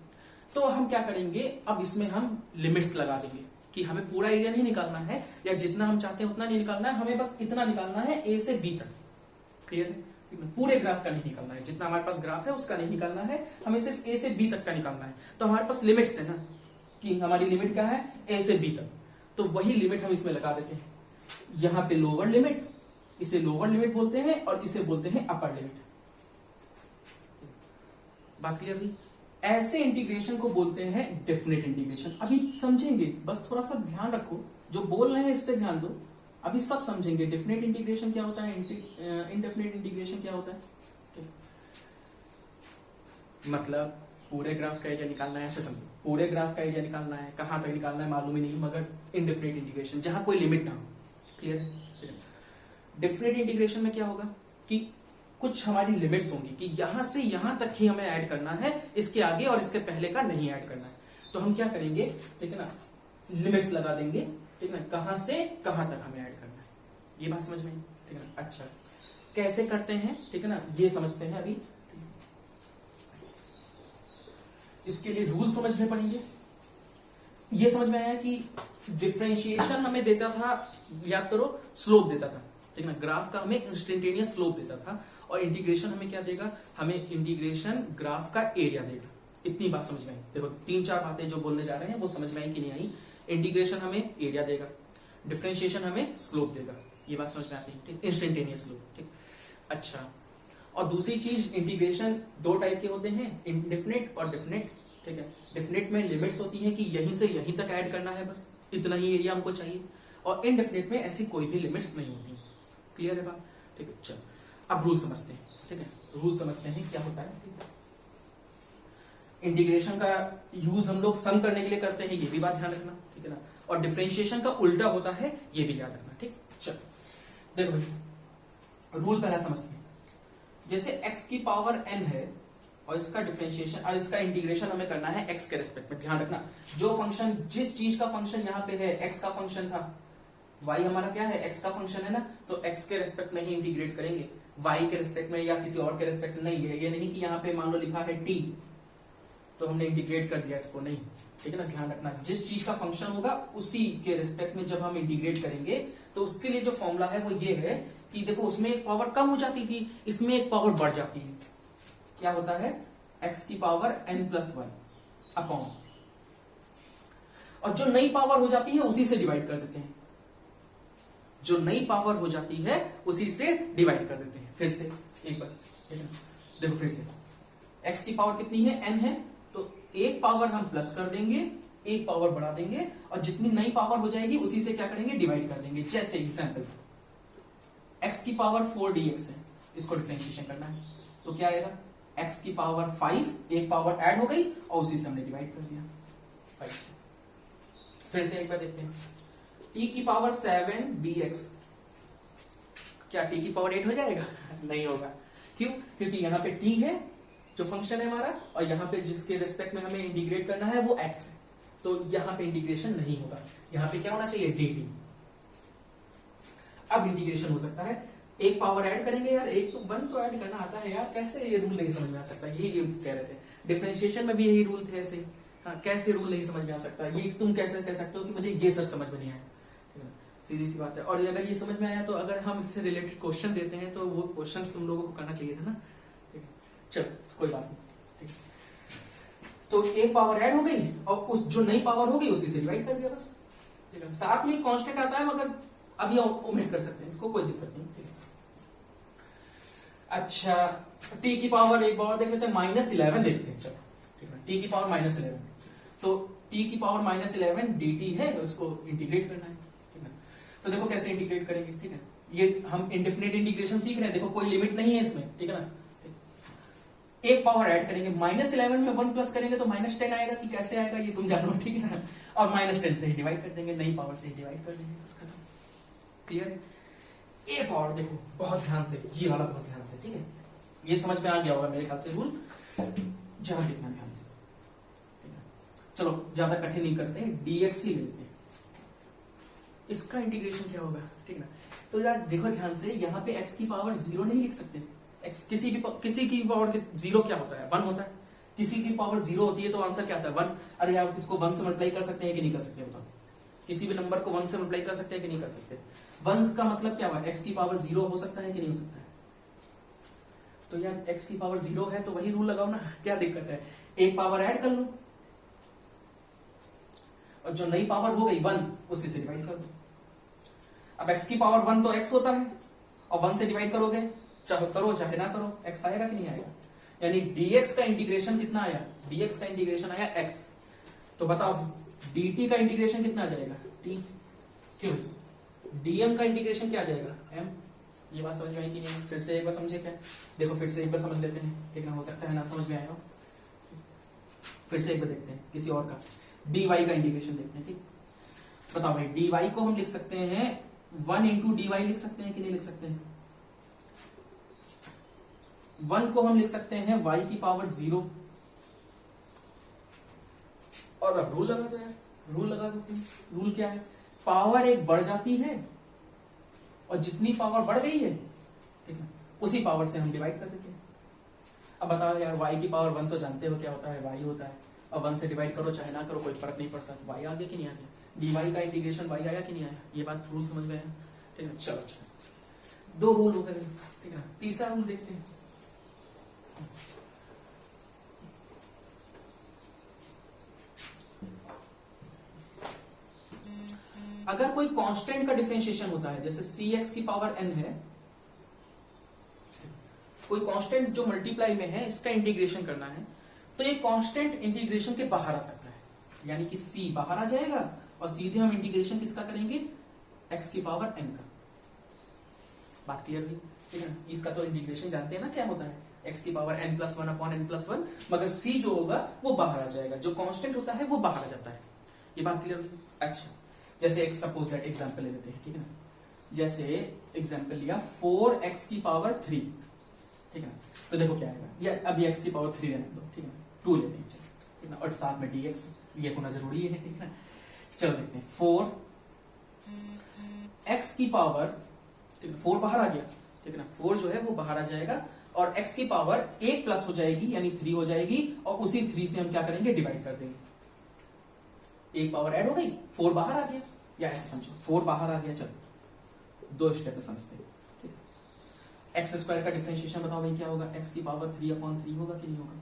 तो हम क्या करेंगे? अब इसमें हम लिमिट्स लगा देंगे। कि हमें पूरा एरिया नहीं निकालना है या जितना हम चाहते हैं उतना नहीं निकालना है, हमें बस इतना निकालना है ए से बी तक। क्लियर है? पूरे ग्राफ का नहीं निकालना है, जितना हमारे पास ग्राफ है उसका नहीं निकालना है, हमें सिर्फ ए से बी तक का निकालना है। तो हमारे पास लिमिट्स है ना, कि हमारी लिमिट क्या है, ए से बी तक, तो वही लिमिट हम इसमें लगा देते हैं। यहां पे लोअर लिमिट, इसे लोअर लिमिट बोलते हैं और इसे बोलते हैं अपर लिमिट। बात क्लियर हुई? ऐसे इंटीग्रेशन को बोलते हैं डेफिनेट इंटीग्रेशन। अभी समझेंगे, बस थोड़ा सा ध्यान रखो, जो बोल रहे हैं इस पे ध्यान दो, अभी सब समझेंगे। डेफिनेट इंटीग्रेशन क्या होता है, इनडेफिनेट इंटीग्रेशन क्या होता है। मतलब पूरे ग्राफ का एरिया निकालना है, ऐसे समझो, पूरे ग्राफ का एरिया निकालना है, कहां तक निकालना है मालूम ही नहीं, मगर इनडेफिनेट इंटीग्रेशन जहां कोई लिमिट ना हो। क्लियर है? डेफिनेट इंटीग्रेशन में क्या होगा कि कुछ हमारी लिमिट्स होंगी कि यहां से यहां तक ही हमें ऐड करना है, इसके आगे और इसके पहले का नहीं ऐड करना है। तो हम क्या करेंगे, ठीक है ना, लिमिट्स लगा देंगे, ठीक है ना, कहां से कहां तक हमें ऐड करना है। ये बात समझ में आई? ठीक है ना। अच्छा, कैसे करते हैं, ठीक है ना, ये समझते हैं अभी। इसके लिए रूल समझने पड़ेंगे। ये समझ में आया कि डिफरेंशिएशन हमें देता था, याद करो, स्लोप देता था, ठीक है ना, ग्राफ का हमें इंस्टेंटेनियस स्लोप देता था, और इंटीग्रेशन हमें क्या देगा, हमें इंटीग्रेशन ग्राफ का एरिया देगा। इतनी बात समझ में आई? देखो 3-4 बातें जो बोलने जा रहे हैं वो समझ में आई कि नहीं आई। इंटीग्रेशन हमें एरिया देगा, डिफरेंशिएशन हमें स्लोप देगा, ये बात समझ में आती है, ठीक, इंस्टेंटेनियस स्लोप। ठीक, अच्छा, और दूसरी चीज, इंटीग्रेशन 2 टाइप के होते हैं, इंडेफिनिट और डेफिनिट। ठीक है, डेफिनिट में लिमिट्स होती है कि यहीं से यहीं तक ऐड करना है, बस इतना ही एरिया हमको चाहिए, और इनडेफिनिट में ऐसी कोई भी लिमिट्स नहीं होती। क्लियर है बात? ठीक है, चलो अब रूल समझते हैं। ठीक है, रूल समझते हैं क्या होता है। ठीक है, इंटीग्रेशन का यूज हम लोग सम करने के लिए करते हैं, ये भी बात ध्यान रखना, ठीक है ना, और डिफरेंशिएशन का उल्टा होता है, ये भी याद रखना। ठीक, चलो देखो भाई, रूल पहला समझते हैं। जैसे x की पावर n है और इसका डिफरेंशिएशन और इसका इंटीग्रेशन हमें करना है x के रेस्पेक्ट में। ध्यान रखना, जो फंक्शन, जिस चीज का फंक्शन यहाँ पे है, x का फंक्शन था, y हमारा क्या है, x का फंक्शन है ना, तो x के रेस्पेक्ट में ही इंटीग्रेट करेंगे, y के रेस्पेक्ट में या किसी और के रेस्पेक्ट में नहीं है। ये नहीं कि यहाँ पे मान लो लिखा है t तो हमने इंटीग्रेट कर दिया इसको, नहीं। ठीक है ना, ध्यान रखना, जिस चीज का फंक्शन होगा उसी के रेस्पेक्ट में जब हम इंटीग्रेट करेंगे, तो उसके लिए जो फॉर्मूला है वो ये है कि देखो, उसमें एक पावर कम हो जाती थी, इसमें एक पावर बढ़ जाती है। क्या होता है, x की पावर n+1 अपॉन, और जो नई पावर हो जाती है उसी से डिवाइड कर देते हैं, जो नई पावर हो जाती है उसी से डिवाइड कर देते हैं। फिर से एक बार देखो, फिर से x की पावर कितनी है, n है, तो एक पावर हम प्लस कर देंगे, एक पावर बढ़ा देंगे, और जितनी नई पावर हो जाएगी उसी से क्या करेंगे, डिवाइड कर देंगे। जैसे एग्जांपल, x की पावर 4dx है, इसको डिफरेंशिएशन करना है, तो क्या आएगा, x की पावर 5, एक पावर ऐड हो गई और उसी से हमने डिवाइड कर दिया 5 से। फिर से एक बार देखते हैं, t की पावर 7dx, क्या t की पावर 8 हो जाएगा? नहीं होगा। क्यों? क्योंकि यहाँ पे t है जो फंक्शन है हमारा, और यहाँ पे जिसके रेस्पेक्ट में हमें इंटीग्रेट करना है वो x है, तो यहाँ पे इंटीग्रेशन नहीं होगा। यहाँ पे क्या होना चाहिए, dt। अब इंटीग्रेशन हो सकता है, एक पावर ऐड करेंगे यार, एक तो 1 तो ऐड करना आता है यार, कैसे ये रूल नहीं समझ में आ सकता, यही कह रहे थे। डिफरेंशिएशन में भी यही रूल थे ऐसे। हाँ, कैसे रूल नहीं समझ में आ सकता, ये तुम कैसे कह सकते हो कि मुझे ये सर समझ में नहीं आया। सीधी सी बात है। और अगर ये समझ में आया तो अगर हम इससे रिलेटेड क्वेश्चन देते हैं तो वो क्वेश्चन तुम लोगों को करना चाहिए था ना। ठीक है, चलो कोई बात नहीं। ठीक, तो एक पावर ऐड हो गई और उस जो नई पावर हो गई उसी से डिवाइड कर दिया बस। ठीक है, साथ में कांस्टेंट आता है मगर अभी ओमिट कर सकते हैं इसको, कोई दिक्कत नहीं। ठीक है, अच्छा, t की पावर एक बार देख लेते हैं, -11 देखते हैं। चलो ठीक है, t की पावर -11, तो t की पावर -11 dt है, उसको इंटीग्रेट करना है। ठीक है, तो देखो कैसे इंटीग्रेट करेंगे। ठीक है, ये हम इंडेफिनिट इंटीग्रेशन सीख रहे हैं, देखो कोई लिमिट नहीं है इसमें। ठीक है ना, एक पावर ऐड करेंगे, -11 में 1 प्लस करेंगे तो -10 आएगा, कि कैसे आएगा ये तुम जानो। ठीक है ना, और -10 से ही डिवाइड कर देंगे, नई पावर से ही डिवाइड कर देंगे, बस खत्म। क्लियर है? एक और देखो बहुत ध्यान से, ये वाला बहुत ध्यान से। ठीक है, ये समझ में आ गया होगा मेरे ख्याल से रूल, जहां देखना ध्यान से। चलो ज्यादा कठिन नहीं करते, dx ही लेते हैं, इसका इंटीग्रेशन क्या होगा। ठीक है, तो यार देखो ध्यान से, यहाँ पे x की पावर 0 नहीं लिख सकते। x किसी की पावर 0 क्या होता है, 1 होता है। किसी की पावर 0 होती है तो आंसर क्या आता है, 1। अरे यार इसको 1 से मल्टीप्लाई कर सकते हैं कि नहीं कर सकते बताओ। किसी भी नंबर को 1 से मल्टीप्लाई कर सकते हैं कि नहीं कर सकते? 1 का मतलब क्या हुआ, x की पावर 0 हो सकता है कि नहीं हो सकता है? तो यार x की पावर 0 है तो वही रूल लगाओ ना, क्या दिक्कत है? एक पावर ऐड कर लो और जो नई पावर हो गई 1 उसी से डिवाइड कर दो। अब x की पावर 1 तो x होता है और 1 से डिवाइड करोगे, चाहे करो चाहे ना करो, x आएगा कि नहीं आएगा? यानी dx का इंटीग्रेशन कितना आया? dx का इंटीग्रेशन आया x। तो बताओ dt का इंटीग्रेशन कितना आ जाएगा? t। क्यों? dm का इंटीग्रेशन क्या आ जाएगा? m। ये बात समझ में आई कि नहीं? फिर से एक बार समझे क्या? देखो फिर से एक बार समझ लेते हैं, ठीक ना? हो सकता है ना समझ में आया हो, फिर से एक बार देखते हैं किसी और का। dy का इंटीग्रेशन देखते हैं, ठीक? बताओ भाई dy को हम लिख सकते हैं 1 इंटू dy लिख सकते हैं कि नहीं लिख सकते हैं? 1 को हम लिख सकते हैं y की पावर 0। और अब रूल लगा दो यार, रूल लगा दो। रूल क्या है? पावर एक बढ़ जाती है और जितनी पावर बढ़ गई है, ठीक है, उसी पावर से हम डिवाइड कर देते हैं। अब बताओ यार y की पावर 1 तो जानते हो क्या होता है? y होता है। अब 1 से डिवाइड करो चाहे ना करो कोई फर्क नहीं पड़ता। तो y आ गया कि नहीं आ गया? dy का इंटीग्रेशन y आया कि नहीं आया? ये बात रूल समझ में आया, ठीक है? चलो चलो 2 रूल हो गए, ठीक है। तीसरा रूल देखते हैं। अगर कोई कांस्टेंट का डिफरेंशिएशन होता है, जैसे cx की पावर n है, कोई कांस्टेंट जो मल्टीप्लाई में है, इसका इंटीग्रेशन करना है, तो ये कांस्टेंट इंटीग्रेशन के बाहर आ सकता है, यानी कि c बाहर आ जाएगा और सीधे हम इंटीग्रेशन किसका करेंगे? x की पावर n का। बात क्लियर हुई, ठीक है? इसका तो इंटीग्रेशन जानते हैं ना क्या होता है? x की power n plus 1 upon n plus 1, मगर c जो होगा वो बाहर आ जाएगा, जो कांस्टेंट होता है वो बाहर आ जाता है। ये बात क्लियर हुई? अच्छा, जैसे एक सपोज दैट एग्जांपल ले लेते हैं, ठीक है ना? जैसे एग्जांपल लिया 4x की पावर 3, ठीक है ना? तो देखो क्या आएगा, या अभी x की पावर 3 रहने दो, ठीक है? 2 लेते हैं, ठीक है? और साथ में dx ये होना जरूरी है, ठीक है? चलो देखते हैं 4x की पावर, ठीक है? 4 बाहर आ गया, ठीक है ना? 4 जो है वो बाहर आ जाएगा और x की पावर 1 प्लस हो जाएगी, यानी 3 हो जाएगी, और उसी 3 से हम क्या करेंगे? डिवाइड कर देंगे। एक पावर ऐड हो गई, 4 बाहर आ गया, या ऐसे समझो 4 बाहर आ गया। चलो 2 स्टेप में समझते हैं, ठीक है? एक्स स्क्वायर का डिफरेंशिएशन बताओ भाई क्या होगा? x की पावर 3 अपॉन 3 होगा कि नहीं होगा?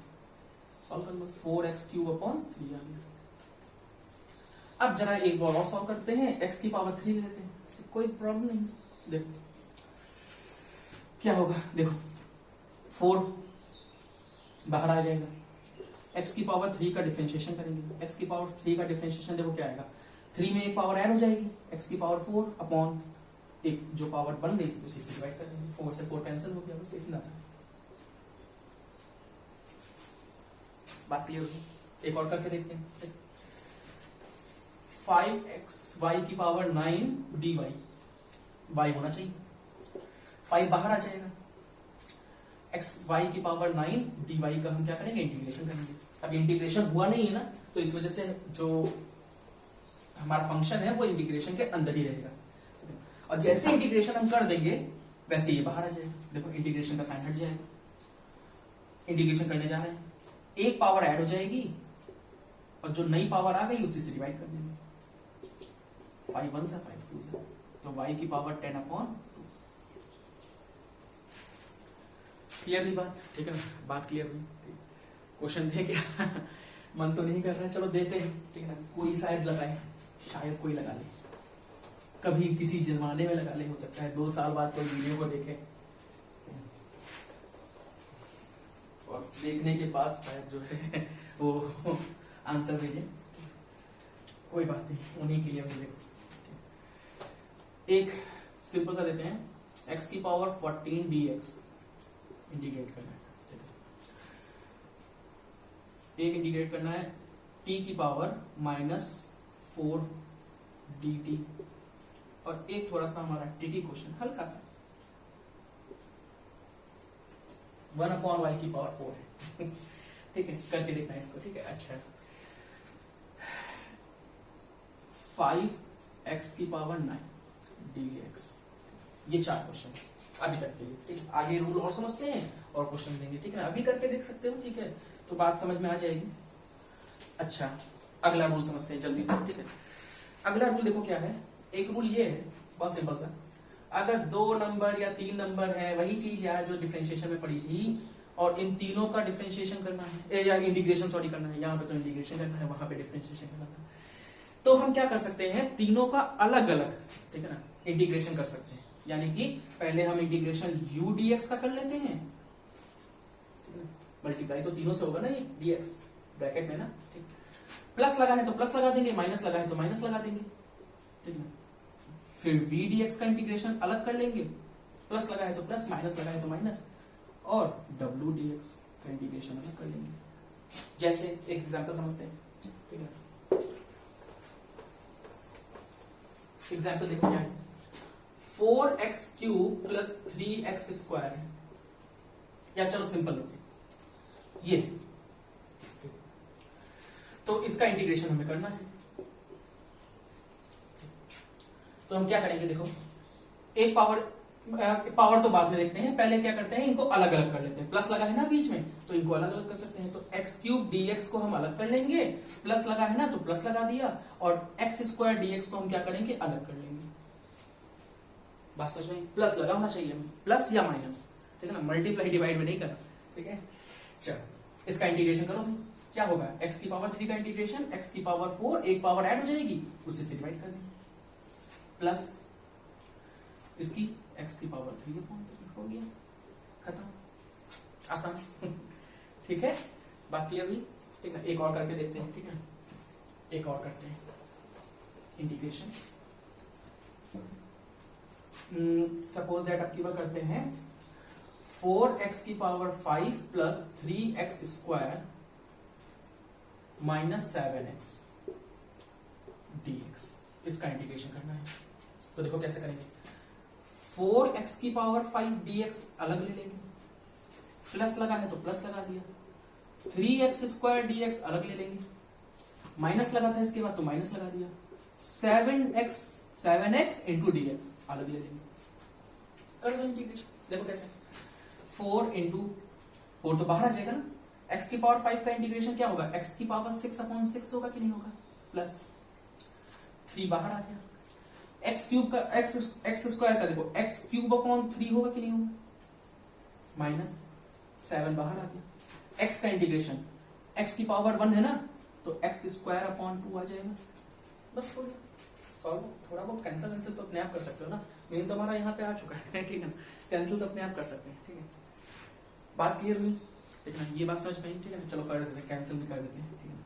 सॉल्व कर लो, 4x क्यूब अपॉन 3 आ गया। अब जरा एक बार और सॉल्व करते हैं, x की पावर 3 लेते हैं, कोई प्रॉब्लम नहीं। देखो क्या होगा, देखो 4 बाहर आ जाएगा, x की पावर 3 का डिफरेंशिएशन करेंगे। x की पावर 3 का डिफरेंशिएशन देखो क्या आएगा? 3 में एक पावर ऐड हो जाएगी, x की पावर 4 अपॉन एक जो पावर बन गई उसी से डिवाइड कर देंगे। 4 से 4 कैंसिल हो गया, बस इतना था। बात क्लियर होगी? एक और करके देखते हैं। 5xy की पावर 9 dy, y होना चाहिए, 5 बाहर आ जाएगा, xy की पावर 9 dy का हम क्या करेंगे? इंटीग्रेशन करेंगे। अब इंटीग्रेशन हुआ नहीं है ना, तो इस वजह से जो हमारा फंक्शन है वो इंटीग्रेशन के अंदर ही रहेगा, और जैसे इंटीग्रेशन हम कर देंगे वैसे ये बाहर आ जाएगा। देखो इंटीग्रेशन का साइन हट जाएगा, इंटीग्रेशन करने जाना है, एक पावर ऐड हो जाएगी और जो नई पावर आ गई उसी से डिवाइड कर देंगे। 5 1 से 5 2 से, तो y की पावर 10 अपॉन 2। क्लियर हुई बात? ठीक है ना? बात क्लियर हुई? क्वेश्चन दे क्या? मन तो नहीं कर रहा है, चलो देते हैं, ठीक है ना? कोई शायद लगाए, शायद कोई लगा ले, कभी किसी जमाने में लगा ले, हो सकता है 2 साल बाद कोई वीडियो को देखे और देखने के बाद शायद जो है वो आंसर भेजे। कोई बात नहीं, उन्हीं के लिए हम देखो। एक सिंपल सा देते हैं, x की पावर 14 dx इंटीग्रेट करना है, एक इंटीग्रेट करना है t की पावर -4 dt, और एक थोड़ा सा हमारा ट्रिकी क्वेश्चन, हल्का सा 1 अपॉन y की पावर 4 है। ठीक है, करके देखना है इसको, ठीक है? अच्छा, 5x की पावर 9 dx, ये 4 क्वेश्चन अभी तक के लिए, ठीक? आगे रूल और समझते हैं और क्वेश्चन देंगे, ठीक है ना? अभी करके देख सकते हो, ठीक है? तो बात समझ में आ जाएगी। अच्छा, अगला रूल समझते हैं जल्दी से, ठीक है? अगला रूल देखो क्या है, एक रूल ये है बहुत सिंपल सा, अगर 2 नंबर या 3 नंबर है, वही चीज यार जो डिफरेंशिएशन में पड़ी थी, और इन तीनों का डिफरेंशिएशन करना है या इंटीग्रेशन सॉरी करना है, यहाँ पे तो इंटीग्रेशन करना है, वहां पे डिफरेंशिएशन करना है, तो हम क्या कर सकते हैं, तीनों का अलग अलग, ठीक है ना, इंटीग्रेशन कर सकते हैं। यानी कि पहले हम इंटीग्रेशन u dx का कर लेते हैं, मल्टीप्लाई तो तीनों से होगा ना, ये dx ब्रैकेट में ना, ठीक, प्लस लगा है तो प्लस लगा देंगे, माइनस लगा है तो माइनस लगा देंगे, ठीक है। फिर v dx का इंटीग्रेशन अलग कर लेंगे, प्लस लगा है तो प्लस, माइनस लगा है तो माइनस, और w dx का इंटीग्रेशन अलग कर लेंगे। जैसे एक एग्जांपल समझते हैं, ठीक है, एग्जांपल देखो क्या है, 4x cube plus 3x square है, या चलो सिंपल लेते हैं ये, तो इसका इंटीग्रेशन हमें करना है। तो हम क्या करेंगे, देखो एक पावर तो बाद में देखते हैं, पहले क्या करते हैं, इनको अलग अलग कर लेते हैं, प्लस लगा है ना बीच में तो इनको अलग अलग कर सकते हैं, तो x क्यूब dx को हम अलग कर लेंगे, प्लस लगा है ना तो प्लस लगा दिया, और x स्क्वायर dx को हम क्या करेंगे, अलग कर लेंगे। बात समझ में, प्लस लगा होना चाहिए, प्लस या माइनस, ठीक है ना, मल्टीप्लाई डिवाइड में नहीं करना, ठीक है। चलो इसका इंटीग्रेशन करो भाई, क्या होगा, x की पावर 3 का इंटीग्रेशन, x की पावर 4, एक पावर ऐड हो जाएगी, उसी से डिवाइड कर देंगे, प्लस इसकी x की पावर 3 हो गया, खत्म, आसान, ठीक है, बात क्लियर हुई, ठीक है। एक और करके देखते हैं, ठीक है, एक और करते हैं इंटीग्रेशन। सपोज दैट अब की बात करते हैं, 4x की power 5 plus 3x square minus 7x dx, इसका इंटीग्रेशन करना है। तो देखो कैसे करेंगे, 4x की पावर 5 dx अलग ले लेंगे, प्लस लगा है तो प्लस लगा दिया, 3x स्क्वायर dx अलग ले लेंगे, माइनस लगा था इसके बाद तो माइनस लगा दिया, 7x इंटू dx अलग ले लेंगे, कर दो इंटीग्रेशन। देखो कैसे, 4 इंटू 4 तो बाहर आ जाएगा ना, x की पावर 5 का इंटीग्रेशन क्या होगा, x की पावर 6/6 होगा कि नहीं होगा, प्लस 3 बाहर आ गया, x क्यूब का x स्क्वायर का देखो x क्यूब अपॉन 3 होगा कि नहीं होगा, माइनस 7 बाहर आ गया, x का इंटीग्रेशन, x की पावर 1 है ना, तो x स्क्वायर अपॉन 2 आ जाएगा, बस हो गया सॉल्व। थोड़ा बहुत कैंसिल तो अपने आप कर सकते हो ना, मेन तो हमारा यहाँ पे आ चुका है, ठीक है ना, कैंसिल तो अपने आप कर सकते हैं, ठीक है। बात क्लियर हुई, ठीक है, ये बात समझ में आई, ठीक है, चलो कर देते हैं, कैंसिल भी कर देते हैं, ठीक है।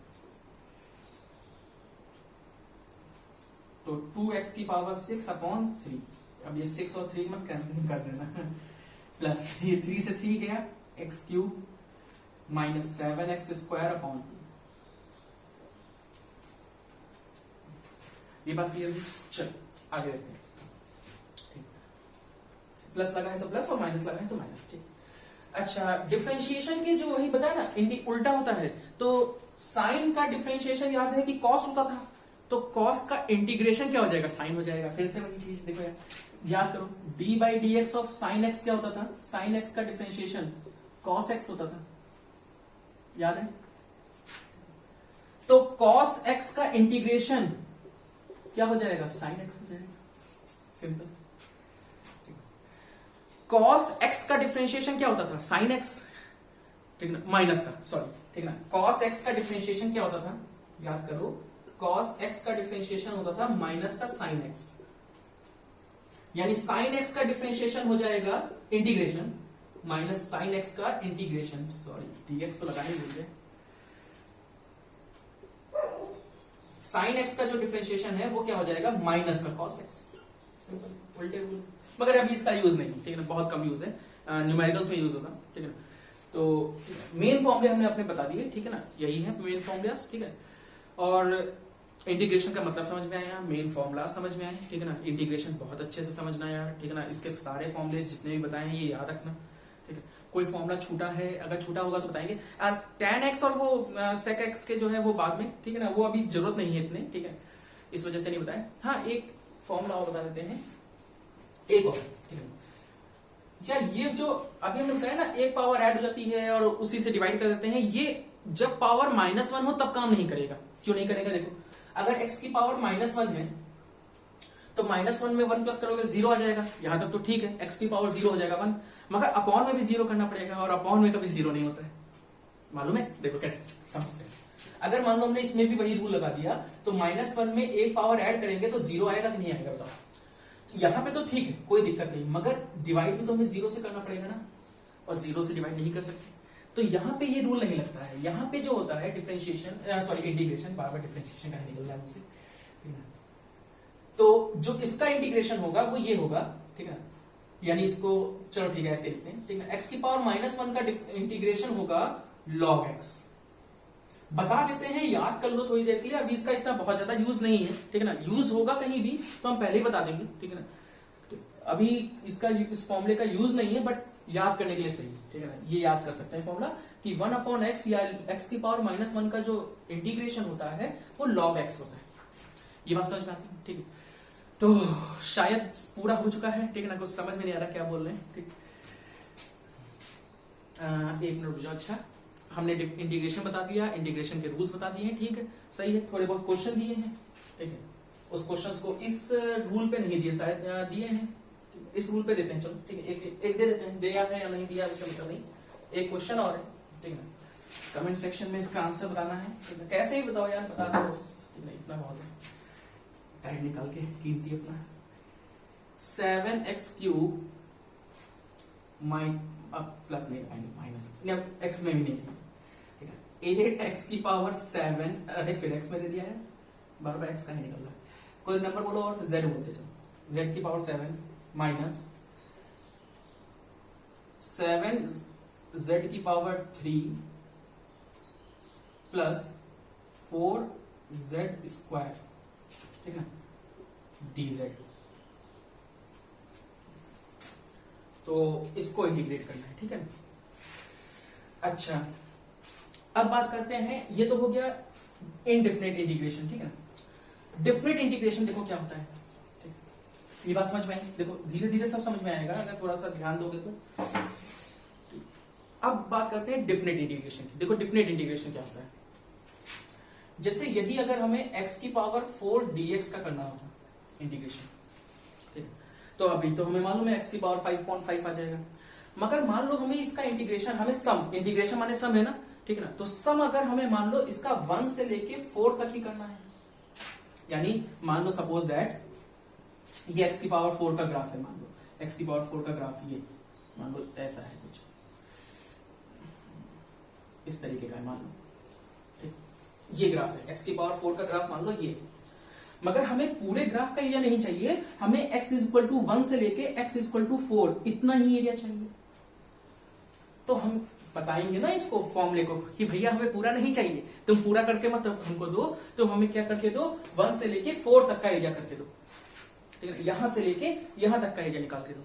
तो 2x की पावर 6/3, अब ये 6 और 3 मत कैंसिल कर देना, प्लस ये 3 से 3 गया, x cube minus 7x square upon 2, ये बात क्लियर हुई। चलो आगे देखते हैं, ठीक, प्लस लगा है तो प्लस और माइनस लगा है तो माइनस, ठीक। अच्छा, डिफरेंशिएशन के जो वही बताया ना, इनकी उल्टा होता है, तो साइन का डिफरेंशिएशन याद है कि कॉस होता था, तो कॉस का इंटीग्रेशन क्या हो जाएगा, साइन हो जाएगा, फिर से वही चीज देखो याद करो, d by D x of sine x क्या होता था, साइन एक्स का डिफरेंशिएशन कॉस एक्स होता था, याद है, तो कॉस एक्स का इंटीग्रेशन क्या हो जाएगा, साइन एक्स हो जाएगा, सिंपल। कॉस एक्स का डिफरेंशिएशन क्या होता था, साइन एक्स, ठीक ना, माइनस का, सॉरी, ठीक ना, कॉस एक्स का डिफरेंशिएशन क्या होता था, याद करो, कॉस एक्स का डिफरेंशिएशन होता था माइनस का साइन एक्स, यानी साइन एक्स का डिफरेंशिएशन हो जाएगा इंटीग्रेशन माइनस साइन एक्स का इंटीग्रेशन, सॉरी डीएक्स तो लगाने भूल गए, साइन एक्स का जो डिफरेंशिएशन है वो क्या हो जाएगा, माइनस का कॉस एक्स, सिंपल, उल्टे रूल, मगर अभी इसका यूज नहीं, ठीक है ना, बहुत कम यूज है, न्यूमेरिकल्स में यूज होगा, ठीक है ना। तो मेन फॉर्मूले हमने अपने बता दिए, ठीक है ना, यही है मेन फॉर्मूलास, ठीक है, और इंटीग्रेशन का मतलब समझ में आया, मेन फॉर्मूला समझ में आए, ठीक है ना, इंटीग्रेशन बहुत अच्छे से समझना यार, ठीक है ना, इसके सारे फॉर्मूले जितने भी बताए हैं ये याद रखना, ठीक है, कोई फॉर्मूला छूटा है, अगर छूटा होगा तो बताएंगे, tan x और वो sec x के जो है वो बाद में, ठीक है ना, वो अभी जरूरत नहीं है इतने, ठीक है, इस वजह से नहीं बताया। हाँ, एक फॉर्मूला और बता देते हैं, एक और, ठीक है यार, ये जो अभी हमने बताया ना, एक पावर ऐड हो जाती है और उसी से डिवाइड कर देते हैं, ये जब पावर -1 हो तब काम नहीं करेगा, क्यों नहीं करेगा, देखो अगर x की पावर -1 है तो -1 में 1 प्लस करोगे 0 आ जाएगा, यहां तक तो ठीक है, x की पावर 0 हो जाएगा 1, मगर अपॉन में भी 0 करना पड़ेगा, और अपॉन में कभी 0 नहीं होता है, मालूम है? देखो कैसे समझते हैं। अगर मान लो हमने इसमें भी वही रूल लगा दिया तो -1 में एक पावर ऐड करेंगे तो 0 आएगा कि नहीं आएगा बताओ? यहाँ पे तो ठीक है, कोई दिक्कत नहीं, मगर डिवाइड भी तो हमें 0 से करना पड़ेगा ना, और 0 से डिवाइड नहीं कर सकते, तो यहाँ पे ये रूल नहीं लगता है। यहाँ पे जो होता है डिफरेंशिएशन, सॉरी इंटीग्रेशन, बार बार डिफरेंशिएशन का निकल रहा है मुझसे, तो जो इसका इंटीग्रेशन होगा वो ये होगा, ठीक है, यानी इसको चलो ठीक है ऐसे लिखते हैं, ठीक है, x की पावर -1 का इंटीग्रेशन होगा log x। बता देते हैं, याद कर लो थोड़ी देर के लिए, अभी इसका इतना बहुत ज्यादा यूज नहीं है, ठीक है ना, यूज होगा कहीं भी तो हम पहले ही बता देंगे, ठीक है ना, अभी इसका इस फॉर्मूले का यूज नहीं है, बट याद करने के लिए सही, ठीक है ना, ये याद कर सकते हैं फॉर्मूला कि 1/x या x की पावर -1 का जो इंटीग्रेशन होता है वो log x होता है। ये बात समझ में आती है, ठीक है, तो शायद पूरा हो चुका है, ठीक है ना, कुछ समझ में नहीं आ रहा क्या बोल रहे हैं, ठीक, एक मिनट रुक जाओ। अच्छा, हमने इंटीग्रेशन बता दिया, इंटीग्रेशन के रूल्स बता दिए हैं, ठीक है, सही है, थोड़े बहुत क्वेश्चन दिए हैं, ठीक है, उस क्वेश्चंस को इस रूल पे नहीं दिए, शायद दिए हैं, इस रूल पे देते हैं, चलो ठीक है, एक दे देते हैं, दिया है या नहीं दिया उससे मतलब नहीं, एक क्वेश्चन और है, ठीक है, कमेंट सेक्शन में इसका आंसर बताना है, ठीक है, कैसे ही बताओ यार, बता दो बस, ठीक है, इतना बहुत है, टाइम निकाल के कीमती अपना। 7x³ प्लस नहीं माइनस x में भी नहीं, ठीक है, 8x की पावर 7, अरे फिर x में दे दिया है, बार बार x का ही निकल रहा है, कोई नंबर बोलो और z बोलते चलो, z की पावर 7 माइनस 7z की पावर 3 प्लस 4z², ठीक है, dz, तो इसको इंटीग्रेट करना है, ठीक है। अच्छा, अब बात करते हैं, ये तो हो गया इनडेफिनेट इंटीग्रेशन, ठीक है ना। डेफिनेट इंटीग्रेशन देखो क्या होता है, ठीक, ये बात समझ में आई, देखो धीरे धीरे सब समझ में आएगा अगर थोड़ा सा ध्यान दोगे तो। अब बात करते हैं डेफिनेट इंटीग्रेशन की। देखो डेफिनेट इंटीग्रेशन क्या होता है, जैसे यही अगर हमें x की पावर 4 dx का करना होता इंटीग्रेशन, ठीक है, तो अभी तो हमें मालूम है x की पावर 5.5 आ जाएगा, मगर मान लो हमें इसका इंटीग्रेशन, हमें सम, इंटीग्रेशन माने सम है ना, ठीक है ना, तो सम अगर हमें मान लो इसका 1 से लेके 4 तक ही करना है, यानी मान लो सपोज दैट ये x की पावर 4 का ग्राफ है, मान लो x की पावर 4 का ग्राफ ये मान लो ऐसा है, कुछ इस तरीके का है मान लो, ठीक, ये ग्राफ है x की पावर 4 का ग्राफ मान लो ये, मगर हमें पूरे ग्राफ का एरिया नहीं चाहिए, हमें x इक्वल टू 1 से लेके x इक्वल टू 4 इतना ही एरिया चाहिए, तो हम बताएंगे ना इसको फॉर्मूले को कि भैया हमें पूरा नहीं चाहिए, तुम पूरा करके मत हमको दो, तो हमें क्या करके दो, 1 से लेके 4 तक का एरिया करके दो, ठीक है, यहां से लेके यहां तक का एरिया निकाल के दो,